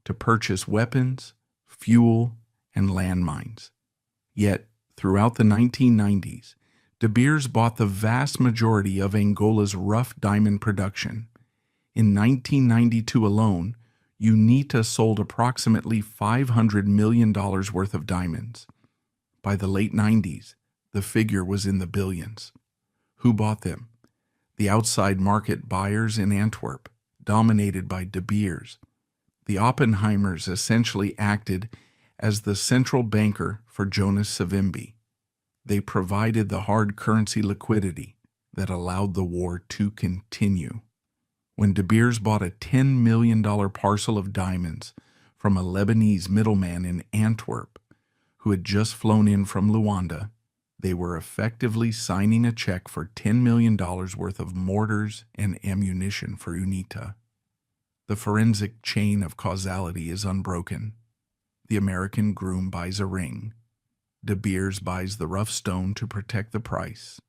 to purchase weapons, fuel, and landmines. Yet, throughout the 1990s, De Beers bought the vast majority of Angola's rough diamond production. In 1992 alone, UNITA sold approximately $500 million worth of diamonds. By the late 90s, the figure was in the billions. Who bought them? The outside market buyers in Antwerp, dominated by De Beers. The Oppenheimers essentially acted as the central banker for Jonas Savimbi. They provided the hard currency liquidity that allowed the war to continue. When De Beers bought a $10 million parcel of diamonds from a Lebanese middleman in Antwerp who had just flown in from Luanda, they were effectively signing a check for $10 million worth of mortars and ammunition for UNITA. The forensic chain of causality is unbroken. The American groom buys a ring. De Beers buys the rough stone to protect the price.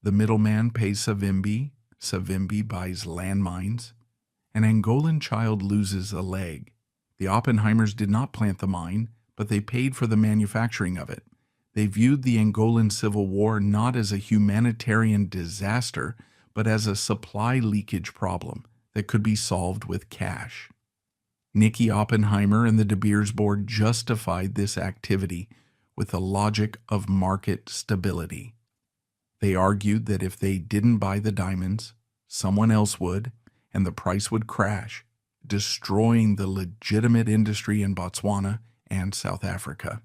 The middleman pays Savimbi. Savimbi buys landmines. An Angolan child loses a leg. The Oppenheimers did not plant the mine, but they paid for the manufacturing of it. They viewed the Angolan Civil War not as a humanitarian disaster, but as a supply leakage problem that could be solved with cash. Nicky Oppenheimer and the De Beers board justified this activity with the logic of market stability. They argued that if they didn't buy the diamonds, someone else would, and the price would crash, destroying the legitimate industry in Botswana and South Africa.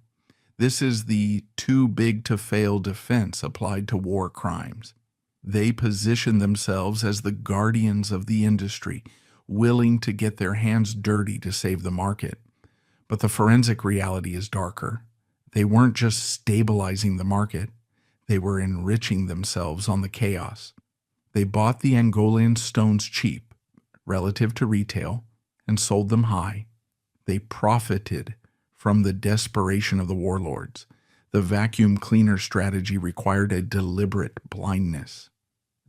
This is the too big to fail defense applied to war crimes. They position themselves as the guardians of the industry, willing to get their hands dirty to save the market. But the forensic reality is darker. They weren't just stabilizing the market, they were enriching themselves on the chaos. They bought the Angolan stones cheap, relative to retail, and sold them high. They profited from the desperation of the warlords. The vacuum cleaner strategy required a deliberate blindness.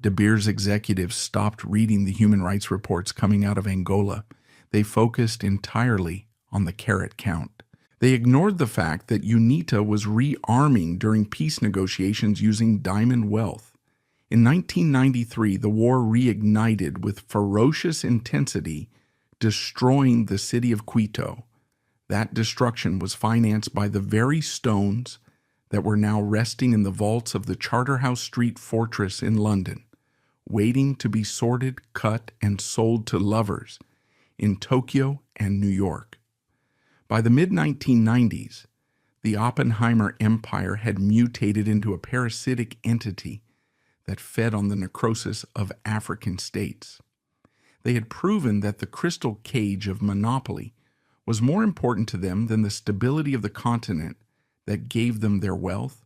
De Beers executives stopped reading the human rights reports coming out of Angola. They focused entirely on the carat count. They ignored the fact that UNITA was rearming during peace negotiations using diamond wealth. In 1993, the war reignited with ferocious intensity, destroying the city of Quito. That destruction was financed by the very stones that were now resting in the vaults of the Charterhouse Street Fortress in London, waiting to be sorted, cut, and sold to lovers in Tokyo and New York. By the mid-1990s, the Oppenheimer empire had mutated into a parasitic entity that fed on the necrosis of African states. They had proven that the crystal cage of monopoly was more important to them than the stability of the continent that gave them their wealth.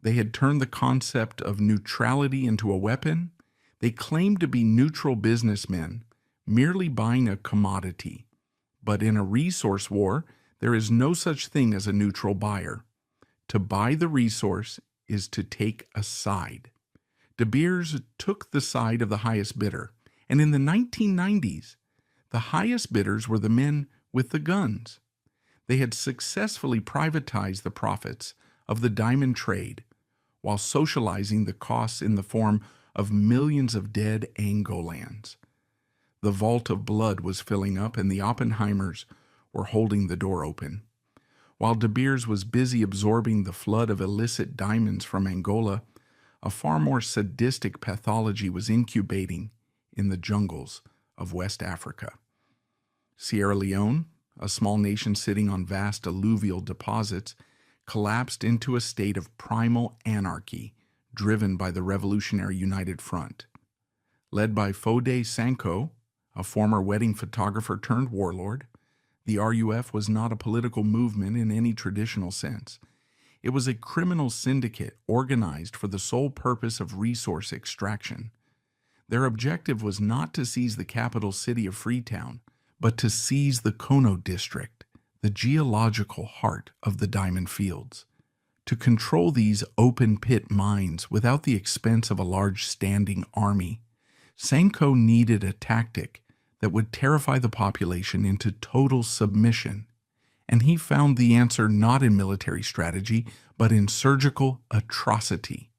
They had turned the concept of neutrality into a weapon. They claimed to be neutral businessmen, merely buying a commodity. But in a resource war, there is no such thing as a neutral buyer. To buy the resource is to take a side. De Beers took the side of the highest bidder. And in the 1990s, the highest bidders were the men with the guns. They had successfully privatized the profits of the diamond trade while socializing the costs in the form of millions of dead Angolans. The vault of blood was filling up, and the Oppenheimers were holding the door open. While De Beers was busy absorbing the flood of illicit diamonds from Angola, a far more sadistic pathology was incubating in the jungles of West Africa. Sierra Leone, a small nation sitting on vast alluvial deposits, collapsed into a state of primal anarchy driven by the Revolutionary United Front. Led by Fode Sanko, a former wedding photographer turned warlord, the RUF was not a political movement in any traditional sense. It was a criminal syndicate organized for the sole purpose of resource extraction. Their objective was not to seize the capital city of Freetown, but to seize the Kono district, the geological heart of the diamond fields. To control these open-pit mines without the expense of a large standing army, Sanko needed a tactic that would terrify the population into total submission, and he found the answer not in military strategy, but in surgical atrocity.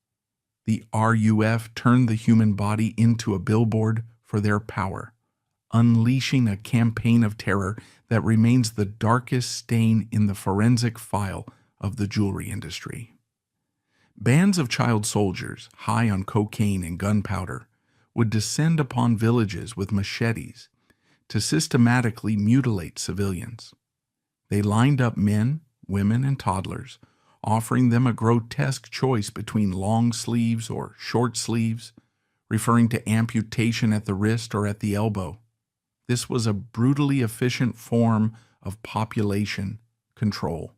The RUF turned the human body into a billboard for their power, unleashing a campaign of terror that remains the darkest stain in the forensic file of the jewelry industry. Bands of child soldiers, high on cocaine and gunpowder, would descend upon villages with machetes to systematically mutilate civilians. They lined up men, women, and toddlers, offering them a grotesque choice between long sleeves or short sleeves, referring to amputation at the wrist or at the elbow. This was a brutally efficient form of population control.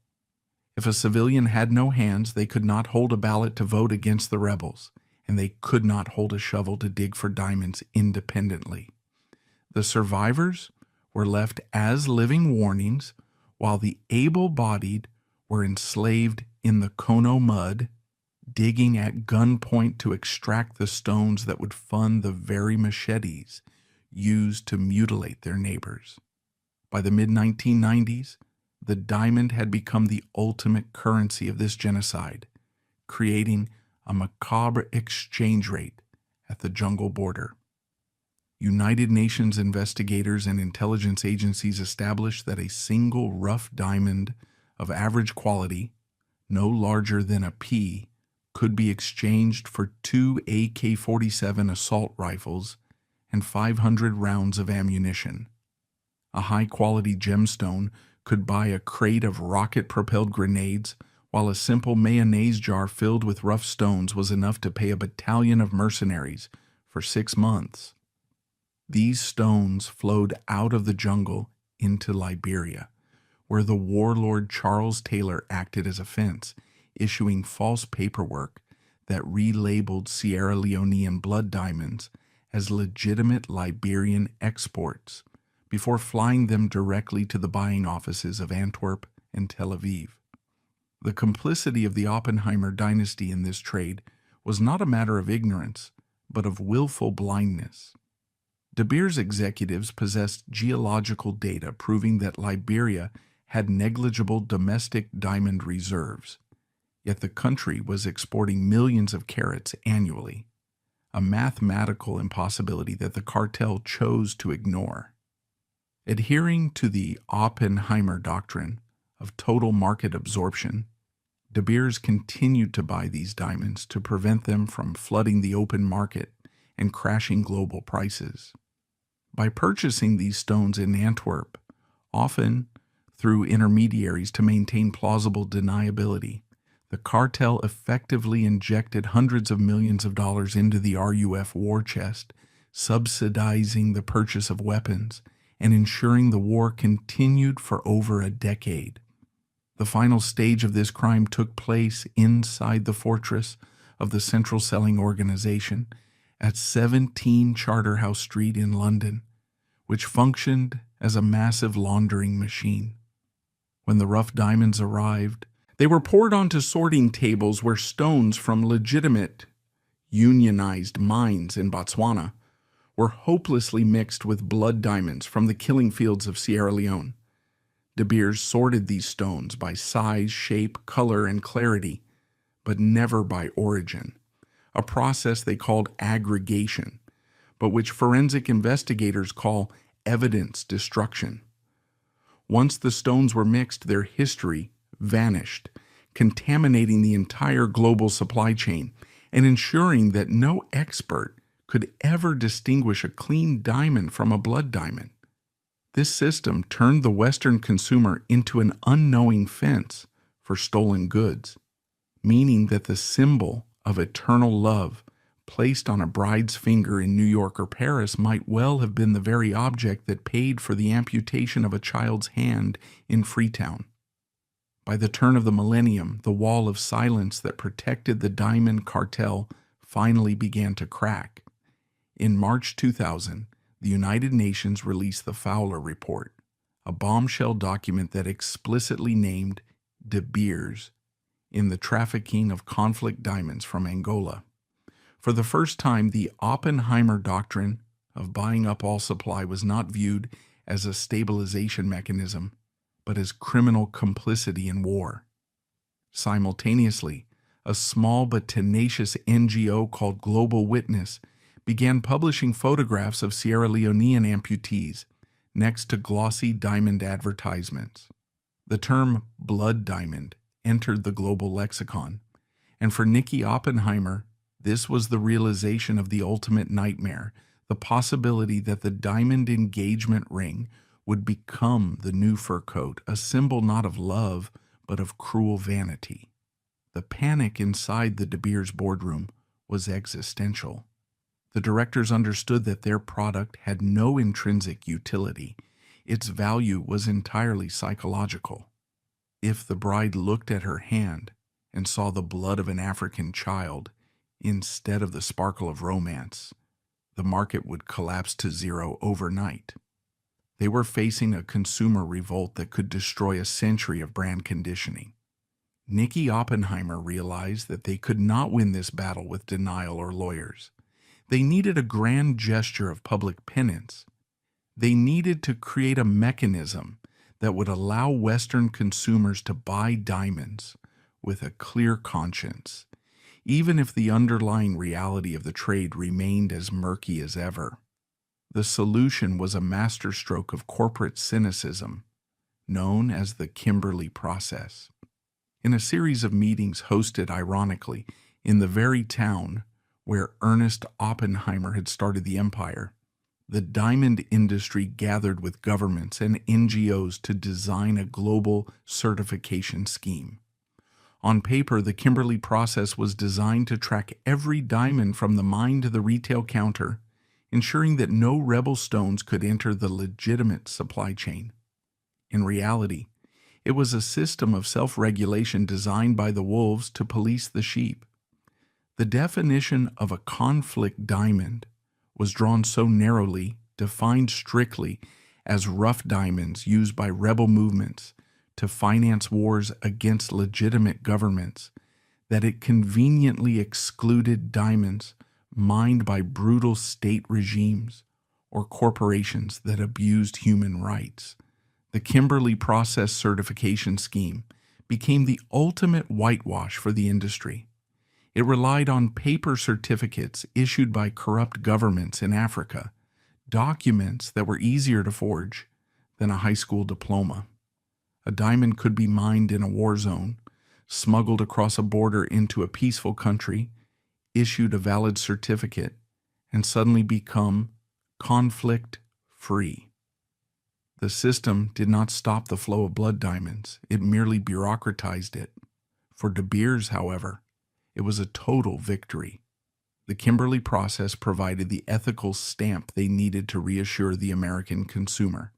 If a civilian had no hands, they could not hold a ballot to vote against the rebels, and they could not hold a shovel to dig for diamonds independently. The survivors were left as living warnings, while the able-bodied were enslaved in the Kono mud, digging at gunpoint to extract the stones that would fund the very machetes used to mutilate their neighbors. By the mid-1990s, the diamond had become the ultimate currency of this genocide, creating a macabre exchange rate at the jungle border. United Nations investigators and intelligence agencies established that a single rough diamond of average quality, no larger than a pea, could be exchanged for 2 AK-47 assault rifles and 500 rounds of ammunition. A high-quality gemstone could buy a crate of rocket-propelled grenades, while a simple mayonnaise jar filled with rough stones was enough to pay a battalion of mercenaries for 6 months. These stones flowed out of the jungle into Liberia, where the warlord Charles Taylor acted as a fence, issuing false paperwork that relabeled Sierra Leonean blood diamonds as legitimate Liberian exports before flying them directly to the buying offices of Antwerp and Tel Aviv. The complicity of the Oppenheimer dynasty in this trade was not a matter of ignorance, but of willful blindness. De Beers executives possessed geological data proving that Liberia had negligible domestic diamond reserves, yet the country was exporting millions of carats annually, a mathematical impossibility that the cartel chose to ignore. Adhering to the Oppenheimer doctrine of total market absorption, De Beers continued to buy these diamonds to prevent them from flooding the open market and crashing global prices. By purchasing these stones in Antwerp, often through intermediaries to maintain plausible deniability, the cartel effectively injected hundreds of millions of dollars into the RUF war chest, subsidizing the purchase of weapons and ensuring the war continued for over a decade. The final stage of this crime took place inside the fortress of the Central Selling Organization at 17 Charterhouse Street in London, which functioned as a massive laundering machine. When the rough diamonds arrived, they were poured onto sorting tables where stones from legitimate, unionized mines in Botswana were hopelessly mixed with blood diamonds from the killing fields of Sierra Leone. De Beers sorted these stones by size, shape, color, and clarity, but never by origin, a process they called aggregation, but which forensic investigators call evidence destruction. Once the stones were mixed, their history vanished, contaminating the entire global supply chain and ensuring that no expert could ever distinguish a clean diamond from a blood diamond. This system turned the Western consumer into an unknowing fence for stolen goods, meaning that the symbol of eternal love placed on a bride's finger in New York or Paris might well have been the very object that paid for the amputation of a child's hand in Freetown. By the turn of the millennium, the wall of silence that protected the diamond cartel finally began to crack. In March 2000, the United Nations released the Fowler Report, a bombshell document that explicitly named De Beers in the trafficking of conflict diamonds from Angola. For the first time, the Oppenheimer doctrine of buying up all supply was not viewed as a stabilization mechanism, but as criminal complicity in war. Simultaneously, a small but tenacious NGO called Global Witness began publishing photographs of Sierra Leonean amputees next to glossy diamond advertisements. The term blood diamond entered the global lexicon, and for Nikki Oppenheimer, this was the realization of the ultimate nightmare, the possibility that the diamond engagement ring would become the new fur coat, a symbol not of love, but of cruel vanity. The panic inside the De Beers boardroom was existential. The directors understood that their product had no intrinsic utility. Its value was entirely psychological. If the bride looked at her hand and saw the blood of an African child instead of the sparkle of romance, the market would collapse to zero overnight. They were facing a consumer revolt that could destroy a century of brand conditioning. Nikki Oppenheimer realized that they could not win this battle with denial or lawyers. They needed a grand gesture of public penance. They needed to create a mechanism that would allow Western consumers to buy diamonds with a clear conscience, even if the underlying reality of the trade remained as murky as ever. The solution was a masterstroke of corporate cynicism, known as the Kimberley process. In a series of meetings hosted, ironically, in the very town where Ernest Oppenheimer had started the empire, the diamond industry gathered with governments and NGOs to design a global certification scheme. On paper, the Kimberley process was designed to track every diamond from the mine to the retail counter, ensuring that no rebel stones could enter the legitimate supply chain. In reality, it was a system of self-regulation designed by the wolves to police the sheep. The definition of a conflict diamond was drawn so narrowly, defined strictly as rough diamonds used by rebel movements to finance wars against legitimate governments, that it conveniently excluded diamonds mined by brutal state regimes or corporations that abused human rights. The Kimberley process certification scheme became the ultimate whitewash for the industry. It relied on paper certificates issued by corrupt governments in Africa, documents that were easier to forge than a high school diploma. A diamond could be mined in a war zone, smuggled across a border into a peaceful country, issued a valid certificate, and suddenly become conflict-free. The system did not stop the flow of blood diamonds, it merely bureaucratized it. For De Beers, however, it was a total victory. The Kimberley process provided the ethical stamp they needed to reassure the American consumer.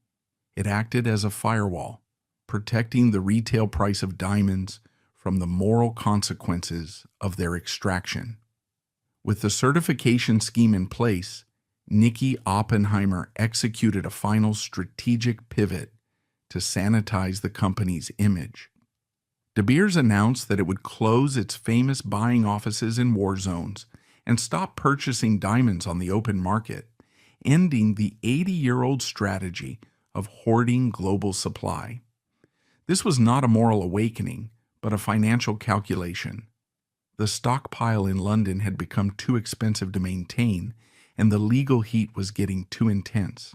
It acted as a firewall, protecting the retail price of diamonds from the moral consequences of their extraction. With the certification scheme in place, Nikki Oppenheimer executed a final strategic pivot to sanitize the company's image. De Beers announced that it would close its famous buying offices in war zones and stop purchasing diamonds on the open market. ending the 80-year-old strategy of hoarding global supply. This was not a moral awakening, but a financial calculation. The stockpile in London had become too expensive to maintain, and the legal heat was getting too intense.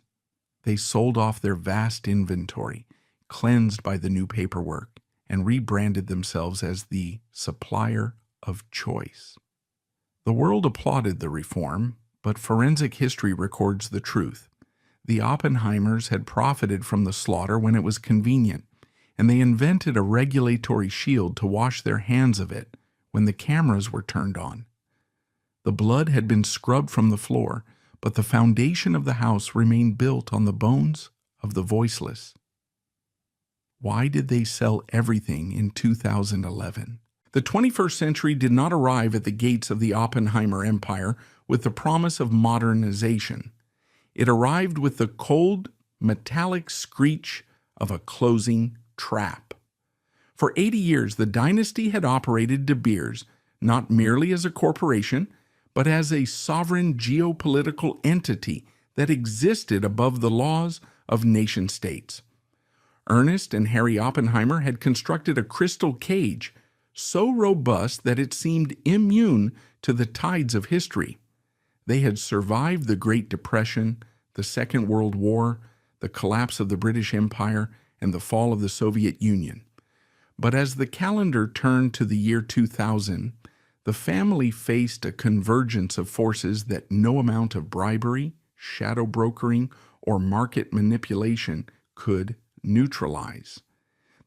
They sold off their vast inventory, cleansed by the new paperwork, and rebranded themselves as the supplier of choice. The world applauded the reform, but forensic history records the truth. The Oppenheimers had profited from the slaughter when it was convenient, and they invented a regulatory shield to wash their hands of it when the cameras were turned on. The blood had been scrubbed from the floor, but the foundation of the house remained built on the bones of the voiceless. Why did they sell everything in 2011? The 21st century did not arrive at the gates of the Oppenheimer empire with the promise of modernization. It arrived with the cold, metallic screech of a closing trap. For 80 years, the Dynasty had operated De Beers not merely as a corporation, but as a sovereign geopolitical entity that existed above the laws of nation-states. Ernest and Harry Oppenheimer had constructed a crystal cage so robust that it seemed immune to the tides of history. They had survived the Great Depression, the Second World War, the collapse of the British Empire, and the fall of the Soviet Union. But as the calendar turned to the year 2000, the family faced a convergence of forces that no amount of bribery, shadow brokering, or market manipulation could neutralize.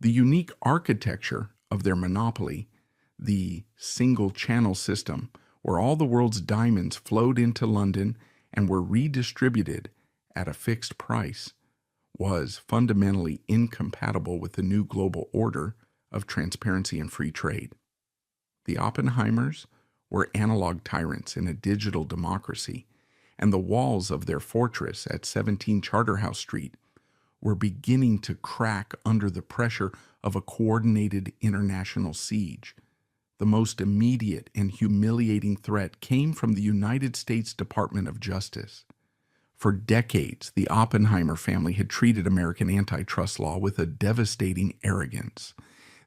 The unique architecture of their monopoly, the single-channel system, where all the world's diamonds flowed into London and were redistributed at a fixed price, was fundamentally incompatible with the new global order of transparency and free trade. The Oppenheimers were analog tyrants in a digital democracy, and the walls of their fortress at 17 Charterhouse Street were beginning to crack under the pressure of a coordinated international siege. The most immediate and humiliating threat came from the United States Department of Justice. For decades, the Oppenheimer family had treated American antitrust law with a devastating arrogance.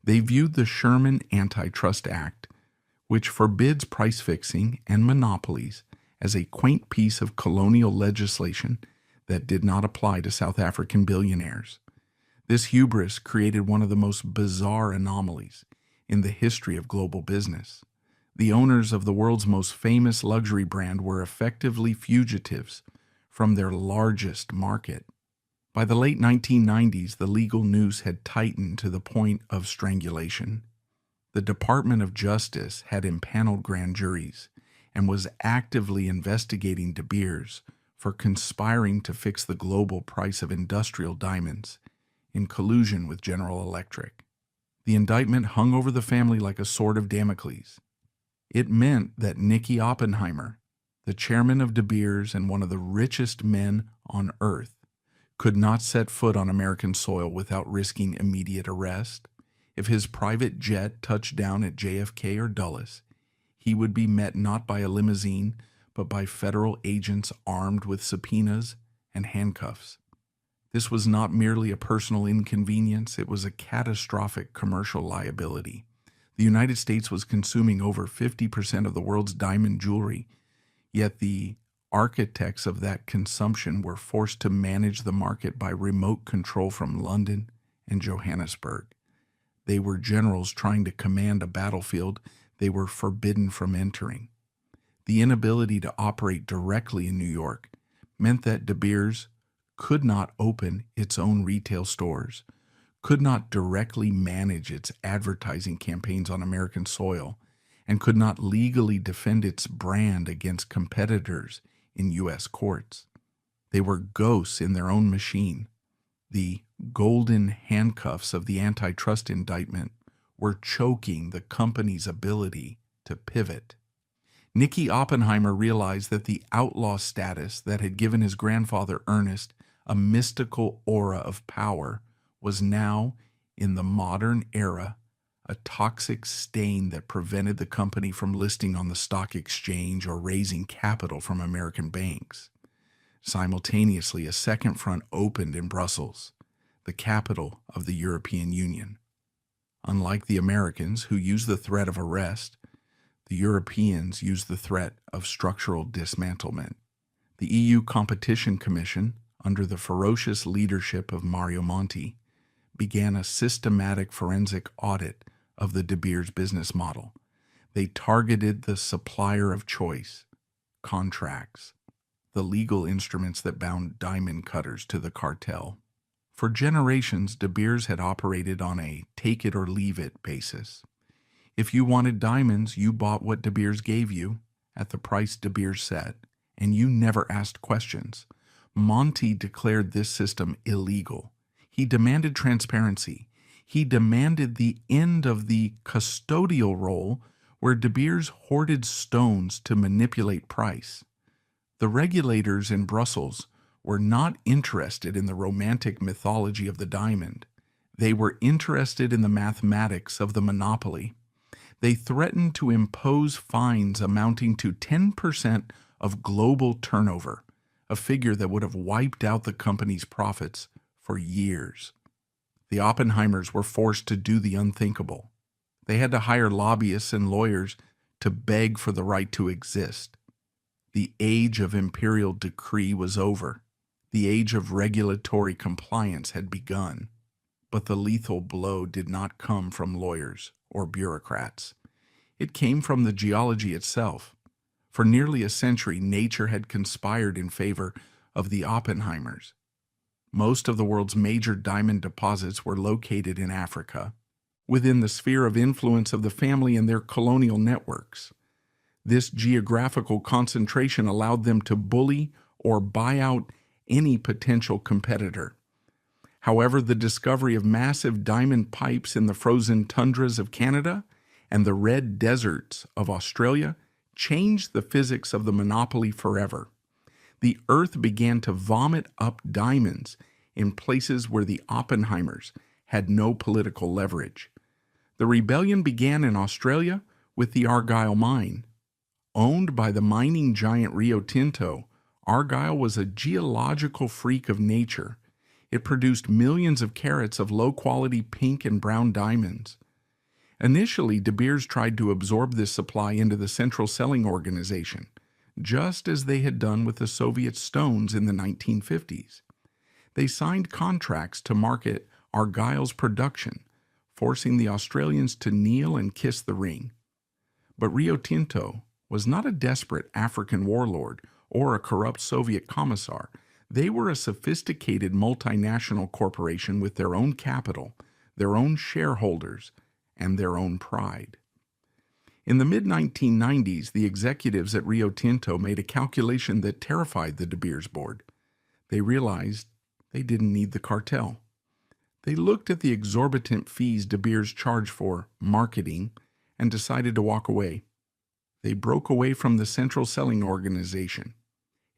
They viewed the Sherman Antitrust Act, which forbids price fixing and monopolies, as a quaint piece of colonial legislation that did not apply to South African billionaires. This hubris created one of the most bizarre anomalies in the history of global business. The owners of the world's most famous luxury brand were effectively fugitives from their largest market. By the late 1990s, the legal noose had tightened to the point of strangulation. The Department of Justice had impaneled grand juries and was actively investigating De Beers for conspiring to fix the global price of industrial diamonds in collusion with General Electric. The indictment hung over the family like a sword of Damocles. It meant that Nicky Oppenheimer, the chairman of De Beers and one of the richest men on earth, could not set foot on American soil without risking immediate arrest. If his private jet touched down at JFK or Dulles, he would be met not by a limousine, but by federal agents armed with subpoenas and handcuffs. This was not merely a personal inconvenience, it was a catastrophic commercial liability. The United States was consuming over 50% of the world's diamond jewelry, yet the architects of that consumption were forced to manage the market by remote control from London and Johannesburg. They were generals trying to command a battlefield they were forbidden from entering. The inability to operate directly in New York meant that De Beers could not open its own retail stores, could not directly manage its advertising campaigns on American soil, and could not legally defend its brand against competitors in U.S. courts. They were ghosts in their own machine. The golden handcuffs of the antitrust indictment were choking the company's ability to pivot. Nicky Oppenheimer realized that the outlaw status that had given his grandfather Ernest a mystical aura of power was now, in the modern era, a toxic stain that prevented the company from listing on the stock exchange or raising capital from American banks. Simultaneously, a second front opened in Brussels, the capital of the European Union. Unlike the Americans, who used the threat of arrest, the Europeans used the threat of structural dismantlement. The EU Competition Commission, under the ferocious leadership of Mario Monti, began a systematic forensic audit of the De Beers business model. They targeted the supplier of choice, contracts, the legal instruments that bound diamond cutters to the cartel. For generations, De Beers had operated on a take-it-or-leave-it basis. If you wanted diamonds, you bought what De Beers gave you at the price De Beers set, and you never asked questions. Monti declared this system illegal. He demanded transparency. He demanded the end of the custodial role where De Beers hoarded stones to manipulate price. The regulators in Brussels were not interested in the romantic mythology of the diamond. They were interested in the mathematics of the monopoly. They threatened to impose fines amounting to 10% of global turnover, a figure that would have wiped out the company's profits for years. The Oppenheimers were forced to do the unthinkable. They had to hire lobbyists and lawyers to beg for the right to exist. The age of imperial decree was over. The age of regulatory compliance had begun. But the lethal blow did not come from lawyers or bureaucrats. It came from the geology itself. For nearly a century, nature had conspired in favor of the Oppenheimers. Most of the world's major diamond deposits were located in Africa, within the sphere of influence of the family and their colonial networks. This geographical concentration allowed them to bully or buy out any potential competitor. However, the discovery of massive diamond pipes in the frozen tundras of Canada and the red deserts of Australia changed the physics of the monopoly forever. The earth began to vomit up diamonds in places where the Oppenheimers had no political leverage. The rebellion began in Australia with the Argyle mine. Owned by the mining giant Rio Tinto, Argyle was a geological freak of nature. It produced millions of carats of low-quality pink and brown diamonds. Initially, De Beers tried to absorb this supply into the Central Selling Organization, just as they had done with the Soviet stones in the 1950s. They signed contracts to market Argyle's production, forcing the Australians to kneel and kiss the ring. But Rio Tinto was not a desperate African warlord or a corrupt Soviet commissar. They were a sophisticated multinational corporation with their own capital, their own shareholders, and their own pride. In the mid-1990s, the executives at Rio Tinto made a calculation that terrified the De Beers board. They realized they didn't need the cartel. They looked at the exorbitant fees De Beers charged for marketing and decided to walk away. They broke away from the Central Selling Organization.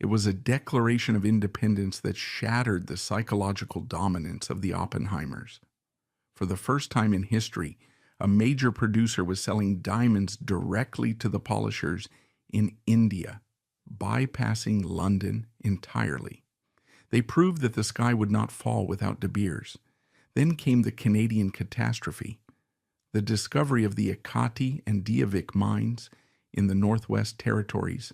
It was a declaration of independence that shattered the psychological dominance of the Oppenheimers. For the first time in history, a major producer was selling diamonds directly to the polishers in India, bypassing London entirely. They proved that the sky would not fall without De Beers. Then came the Canadian catastrophe. The discovery of the Ekati and Diavik mines in the Northwest Territories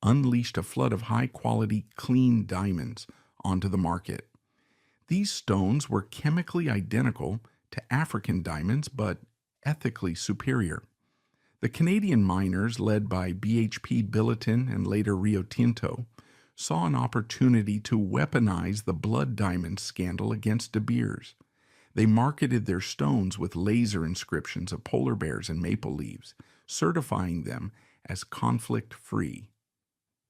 unleashed a flood of high-quality, clean diamonds onto the market. These stones were chemically identical to African diamonds, but ethically superior. The Canadian miners, led by BHP Billiton and later Rio Tinto, saw an opportunity to weaponize the blood diamond scandal against De Beers. They marketed their stones with laser inscriptions of polar bears and maple leaves, certifying them as conflict-free.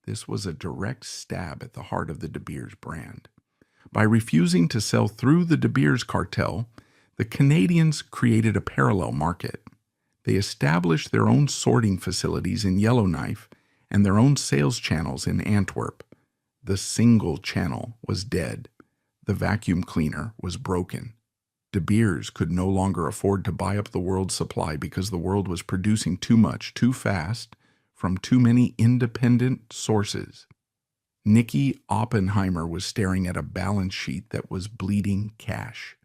This was a direct stab at the heart of the De Beers brand. By refusing to sell through the De Beers cartel, the Canadians created a parallel market. They established their own sorting facilities in Yellowknife and their own sales channels in Antwerp. The single channel was dead. The vacuum cleaner was broken. De Beers could no longer afford to buy up the world's supply because the world was producing too much, too fast, from too many independent sources. Nicky Oppenheimer was staring at a balance sheet that was bleeding cash.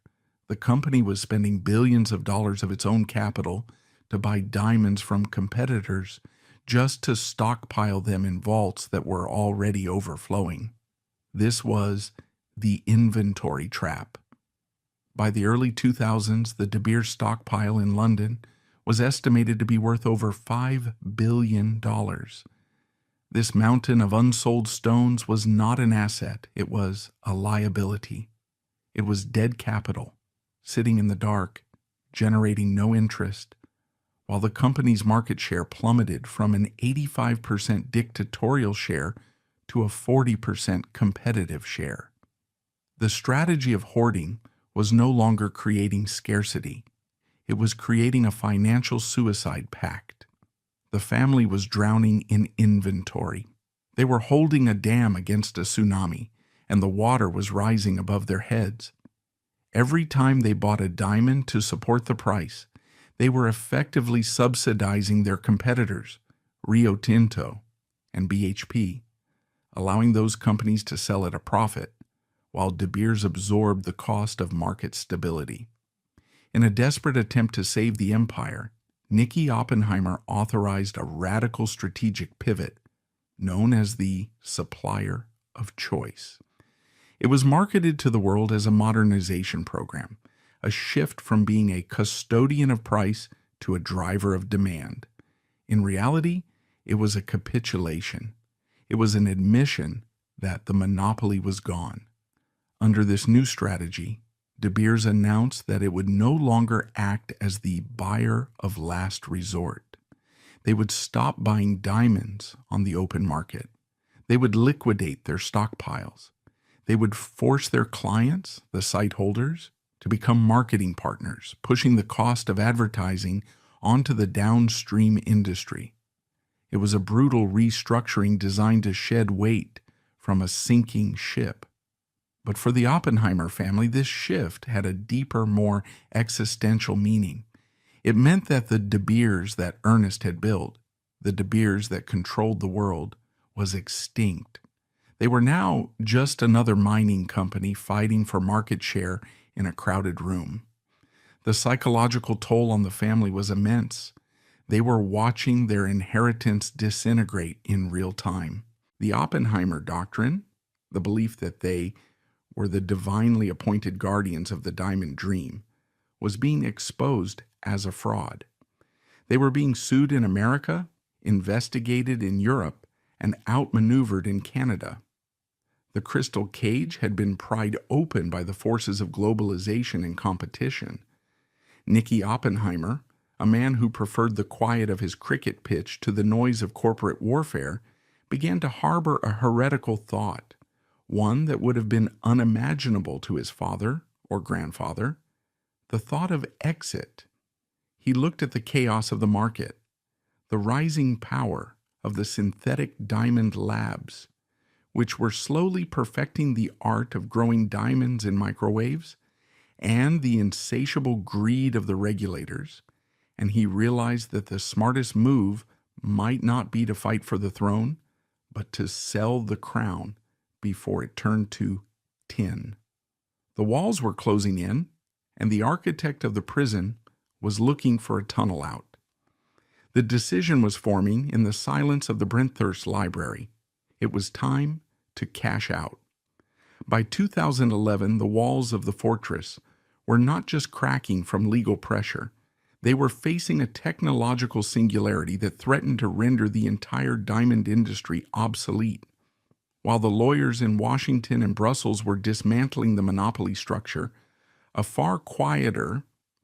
The company was spending billions of dollars of its own capital to buy diamonds from competitors just to stockpile them in vaults that were already overflowing. This was the inventory trap. By the early 2000s, the De Beers stockpile in London was estimated to be worth over $5 billion. This mountain of unsold stones was not an asset, it was a liability. It was dead capital, sitting in the dark, generating no interest, while the company's market share plummeted from an 85% dictatorial share to a 40% competitive share. The strategy of hoarding was no longer creating scarcity. It was creating a financial suicide pact. The family was drowning in inventory. They were holding a dam against a tsunami, and the water was rising above their heads. Every time they bought a diamond to support the price, they were effectively subsidizing their competitors, Rio Tinto and BHP, allowing those companies to sell at a profit, while De Beers absorbed the cost of market stability. In a desperate attempt to save the empire, Nicky Oppenheimer authorized a radical strategic pivot known as the supplier of choice. It was marketed to the world as a modernization program, a shift from being a custodian of price to a driver of demand. In reality, it was a capitulation. It was an admission that the monopoly was gone. Under this new strategy, De Beers announced that it would no longer act as the buyer of last resort. They would stop buying diamonds on the open market. They would liquidate their stockpiles. They would force their clients, the site holders, to become marketing partners, pushing the cost of advertising onto the downstream industry. It was a brutal restructuring designed to shed weight from a sinking ship. But for the Oppenheimer family, this shift had a deeper, more existential meaning. It meant that the De Beers that Ernest had built, the De Beers that controlled the world, was extinct. They were now just another mining company fighting for market share in a crowded room. The psychological toll on the family was immense. They were watching their inheritance disintegrate in real time. The Oppenheimer doctrine, the belief that they were the divinely appointed guardians of the diamond dream, was being exposed as a fraud. They were being sued in America, investigated in Europe, and outmaneuvered in Canada. The crystal cage had been pried open by the forces of globalization and competition. Nicky Oppenheimer, a man who preferred the quiet of his cricket pitch to the noise of corporate warfare, began to harbor a heretical thought, one that would have been unimaginable to his father or grandfather, the thought of exit. He looked at the chaos of the market, the rising power of the synthetic diamond labs, which were slowly perfecting the art of growing diamonds in microwaves, and the insatiable greed of the regulators, and he realized that the smartest move might not be to fight for the throne, but to sell the crown before it turned to tin. The walls were closing in, and the architect of the prison was looking for a tunnel out. The decision was forming in the silence of the Brenthurst Library. It was time to cash out. By 2011, the walls of the fortress were not just cracking from legal pressure. They were facing a technological singularity that threatened to render the entire diamond industry obsolete. While the lawyers in Washington and Brussels were dismantling the monopoly structure, a far quieter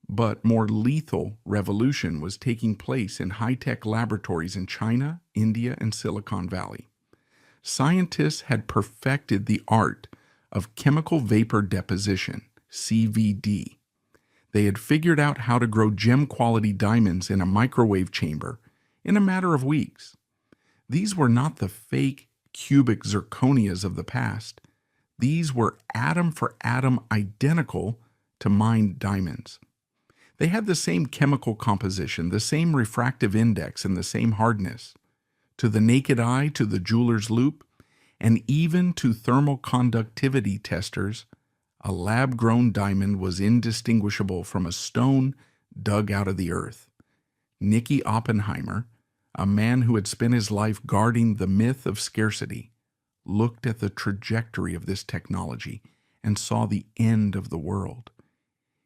but more lethal revolution was taking place in high-tech laboratories in China, India, and Silicon Valley. Scientists had perfected the art of chemical vapor deposition, CVD. They had figured out how to grow gem-quality diamonds in a microwave chamber in a matter of weeks. These were not the fake cubic zirconias of the past. These were atom for atom identical to mined diamonds. They had the same chemical composition, the same refractive index, and the same hardness. To the naked eye, to the jeweler's loop, And even to thermal conductivity testers, a lab-grown diamond was indistinguishable from a stone dug out of the earth. Nicky Oppenheimer, a man who had spent his life guarding the myth of scarcity, looked at the trajectory of this technology and saw the end of the world.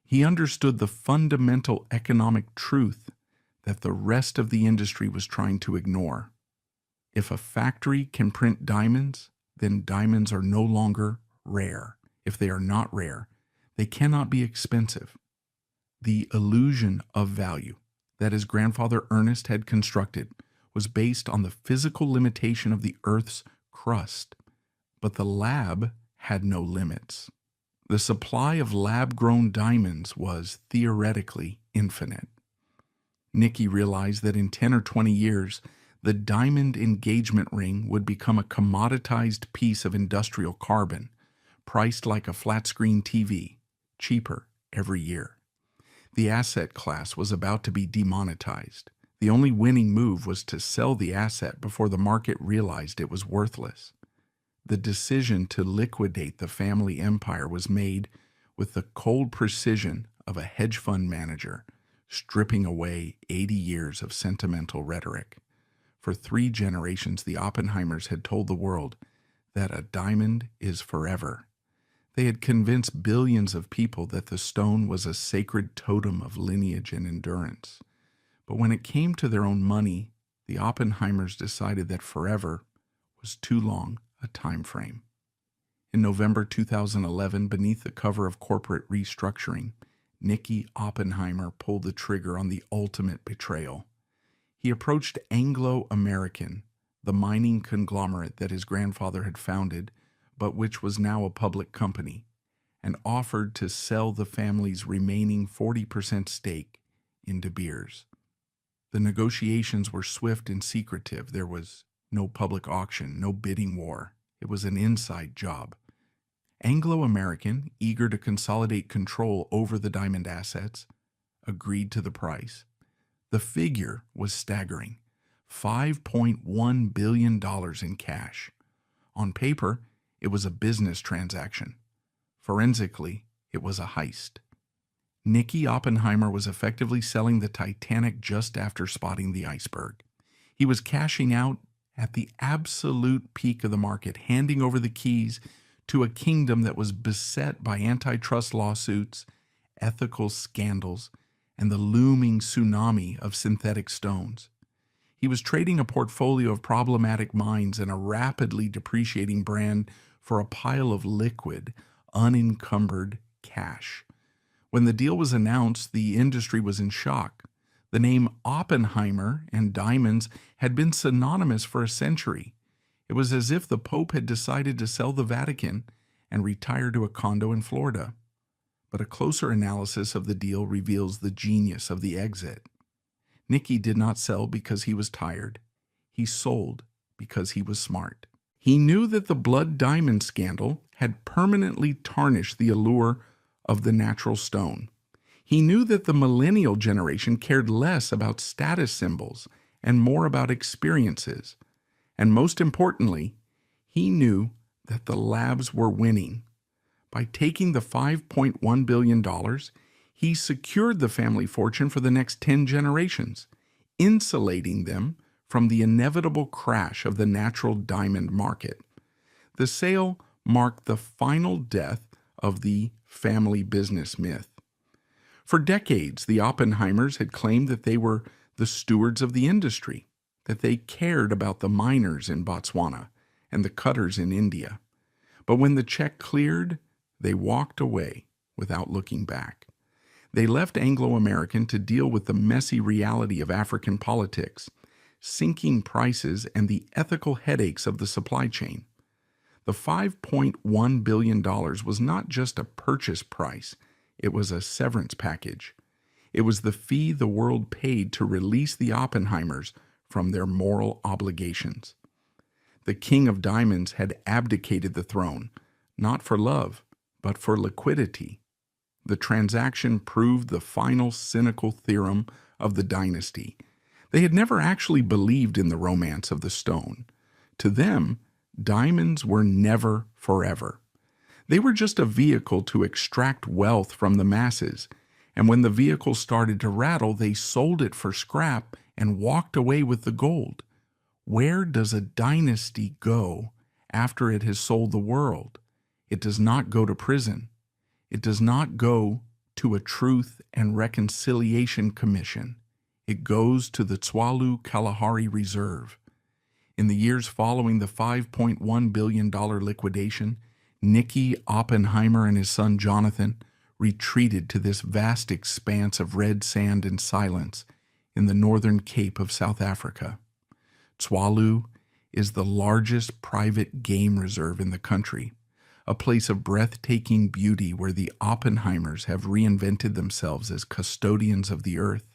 He understood the fundamental economic truth that the rest of the industry was trying to ignore. If a factory can print diamonds, then diamonds are no longer rare. If they are not rare, they cannot be expensive. The illusion of value that his grandfather Ernest had constructed was based on the physical limitation of the Earth's crust, but the lab had no limits. The supply of lab-grown diamonds was theoretically infinite. Nicky realized that in 10 or 20 years, the diamond engagement ring would become a commoditized piece of industrial carbon, priced like a flat-screen TV, cheaper every year. The asset class was about to be demonetized. The only winning move was to sell the asset before the market realized it was worthless. The decision to liquidate the family empire was made with the cold precision of a hedge fund manager, stripping away 80 years of sentimental rhetoric. For 3 generations, the Oppenheimers had told the world that a diamond is forever. They had convinced billions of people that the stone was a sacred totem of lineage and endurance. But when it came to their own money, the Oppenheimers decided that forever was too long a time frame. In November 2011, beneath the cover of corporate restructuring, Nicky Oppenheimer pulled the trigger on the ultimate betrayal. He approached Anglo American, the mining conglomerate that his grandfather had founded, but which was now a public company, and offered to sell the family's remaining 40% stake in De Beers. The negotiations were swift and secretive. There was no public auction, no bidding war. It was an inside job. Anglo American, eager to consolidate control over the diamond assets, agreed to the price. The figure was staggering: $5.1 billion in cash. On paper, it was a business transaction. Forensically, it was a heist. Nicky Oppenheimer was effectively selling the Titanic just after spotting the iceberg. He was cashing out at the absolute peak of the market, handing over the keys to a kingdom that was beset by antitrust lawsuits, ethical scandals, and the looming tsunami of synthetic stones. He was trading a portfolio of problematic mines and a rapidly depreciating brand for a pile of liquid, unencumbered cash. When the deal was announced, the industry was in shock. The name Oppenheimer and diamonds had been synonymous for a century. It was as if the Pope had decided to sell the Vatican and retire to a condo in Florida. But a closer analysis of the deal reveals the genius of the exit. Nicky did not sell because he was tired. He sold because he was smart. He knew that the blood diamond scandal had permanently tarnished the allure of the natural stone. He knew that the millennial generation cared less about status symbols and more about experiences. And most importantly, he knew that the labs were winning. By taking the $5.1 billion, he secured the family fortune for the next 10 generations, insulating them from the inevitable crash of the natural diamond market. The sale marked the final death of the family business myth. For decades, the Oppenheimers had claimed that they were the stewards of the industry, that they cared about the miners in Botswana and the cutters in India. But when the check cleared, they walked away without looking back. They left Anglo American to deal with the messy reality of African politics, sinking prices, and the ethical headaches of the supply chain. The $5.1 billion was not just a purchase price, it was a severance package. It was the fee the world paid to release the Oppenheimers from their moral obligations. The King of Diamonds had abdicated the throne, not for love, but for liquidity. The transaction proved the final cynical theorem of the dynasty. They had never actually believed in the romance of the stone. To them, Diamonds were never forever. They were just a vehicle to extract wealth from the masses, and when the vehicle started to rattle, they sold it for scrap and walked away with the gold. Where does a dynasty go after it has sold the world? It does not go to prison. It does not go to a Truth and Reconciliation Commission. It goes to the Tswalu Kalahari Reserve. In the years following the $5.1 billion liquidation, Nicky Oppenheimer and his son Jonathan retreated to this vast expanse of red sand and silence in the northern Cape of South Africa. Tswalu is the largest private game reserve in the country, a place of breathtaking beauty where the Oppenheimers have reinvented themselves as custodians of the earth.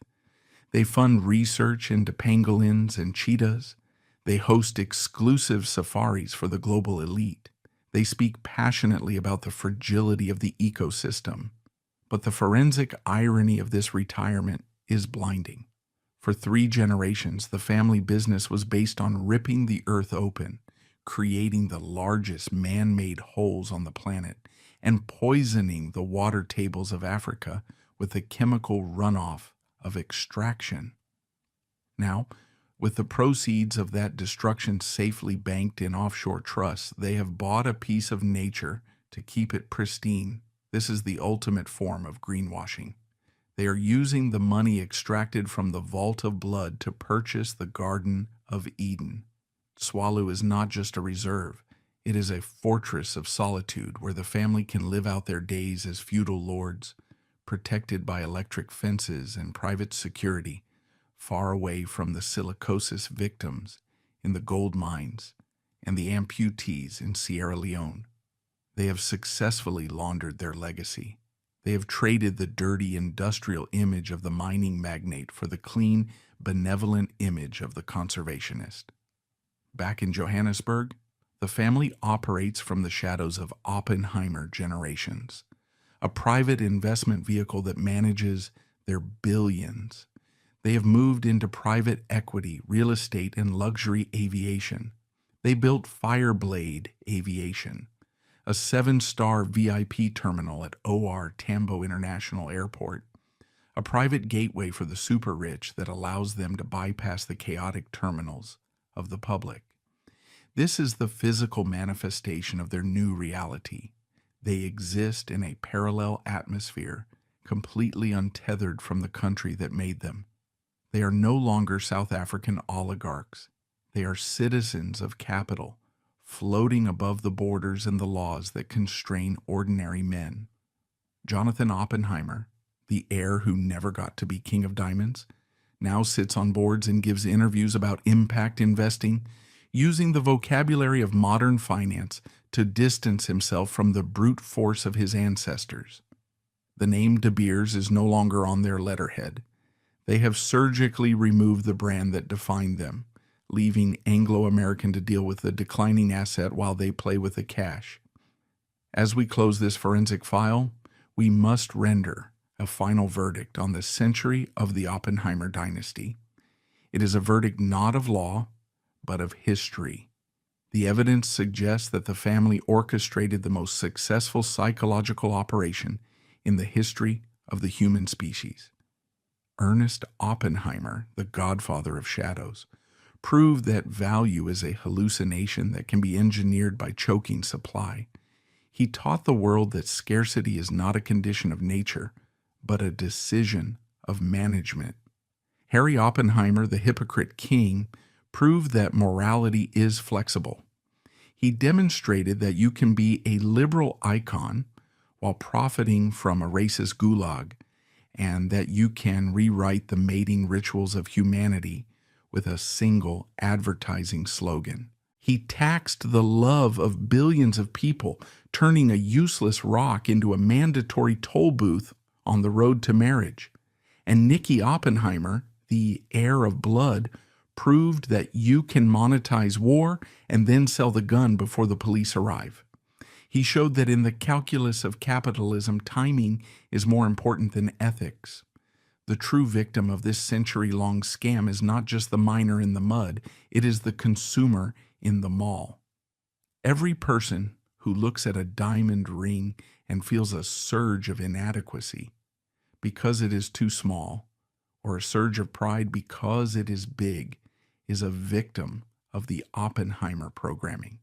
They fund research into pangolins and cheetahs. They host exclusive safaris for the global elite. They speak passionately about the fragility of the ecosystem. But the forensic irony of this retirement is blinding. For 3 generations, the family business was based on ripping the earth open, creating the largest man-made holes on the planet, and poisoning the water tables of Africa with the chemical runoff of extraction. Now, with the proceeds of that destruction safely banked in offshore trusts, they have bought a piece of nature to keep it pristine. This is the ultimate form of greenwashing. They are using the money extracted from the vault of blood to purchase the Garden of Eden. Tswalu is not just a reserve. It is a fortress of solitude where the family can live out their days as feudal lords, protected by electric fences and private security, far away from the silicosis victims in the gold mines and the amputees in Sierra Leone. They have successfully laundered their legacy. They have traded the dirty industrial image of the mining magnate for the clean, benevolent image of the conservationist. Back in Johannesburg, the family operates from the shadows of Oppenheimer Generations, a private investment vehicle that manages their billions. They have moved into private equity, real estate, and luxury aviation. They built Fireblade Aviation, a 7-star VIP terminal at OR Tambo International Airport, a private gateway for the super-rich that allows them to bypass the chaotic terminals of the public. This is the physical manifestation of their new reality. They exist in a parallel atmosphere, completely untethered from the country that made them. They are no longer South African oligarchs. They are citizens of capital, floating above the borders and the laws that constrain ordinary men. Jonathan Oppenheimer, the heir who never got to be king of diamonds, now sits on boards and gives interviews about impact investing, using the vocabulary of modern finance to distance himself from the brute force of his ancestors. The name De Beers is no longer on their letterhead. They have surgically removed the brand that defined them, leaving Anglo-American to deal with the declining asset while they play with the cash. As we close this forensic file, we must render a final verdict on the century of the Oppenheimer dynasty. It is a verdict not of law, but of history. The evidence suggests that the family orchestrated the most successful psychological operation in the history of the human species. Ernest Oppenheimer, the godfather of shadows, proved that value is a hallucination that can be engineered by choking supply. He taught the world that scarcity is not a condition of nature, but a decision of management. Harry Oppenheimer, the hypocrite king, proved that morality is flexible. He demonstrated that you can be a liberal icon while profiting from a racist gulag, and that you can rewrite the mating rituals of humanity with a single advertising slogan. He taxed the love of billions of people, turning a useless rock into a mandatory toll booth on the road to marriage. And Nicky Oppenheimer, the heir of blood, proved that you can monetize war and then sell the gun before the police arrive. He showed that in the calculus of capitalism, timing is more important than ethics. The true victim of this century-long scam is not just the miner in the mud, it is the consumer in the mall. Every person who looks at a diamond ring and feels a surge of inadequacy because it is too small, or a surge of pride because it is big, is a victim of the Oppenheimer programming.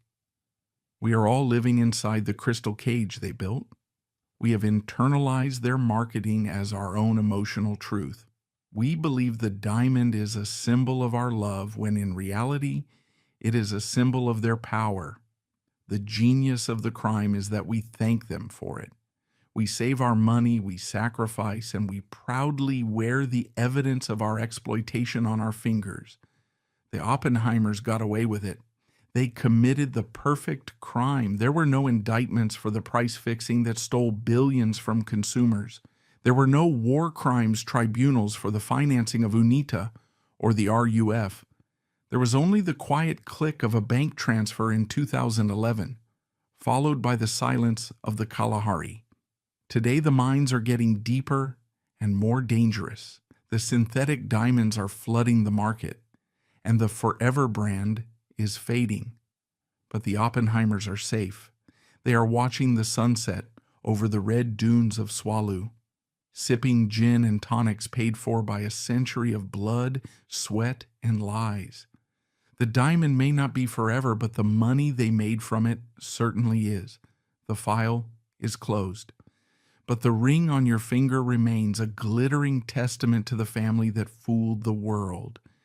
We are all living inside the crystal cage they built. We have internalized their marketing as our own emotional truth. We believe the diamond is a symbol of our love when in reality, it is a symbol of their power. The genius of the crime is that we thank them for it. We save our money, we sacrifice, and we proudly wear the evidence of our exploitation on our fingers. The Oppenheimers got away with it. They committed the perfect crime. There were no indictments for the price fixing that stole billions from consumers. There were no war crimes tribunals for the financing of UNITA or the RUF. There was only the quiet click of a bank transfer in 2011, followed by the silence of the Kalahari. Today, the mines are getting deeper and more dangerous. The synthetic diamonds are flooding the market, and the Forever brand is fading. But the Oppenheimers are safe. They are watching the sunset over the red dunes of Swallow, sipping gin and tonics paid for by a century of blood, sweat, and lies. The diamond may not be forever, but the money they made from it certainly is. The file is closed. But the ring on your finger remains a glittering testament to the family that fooled the world.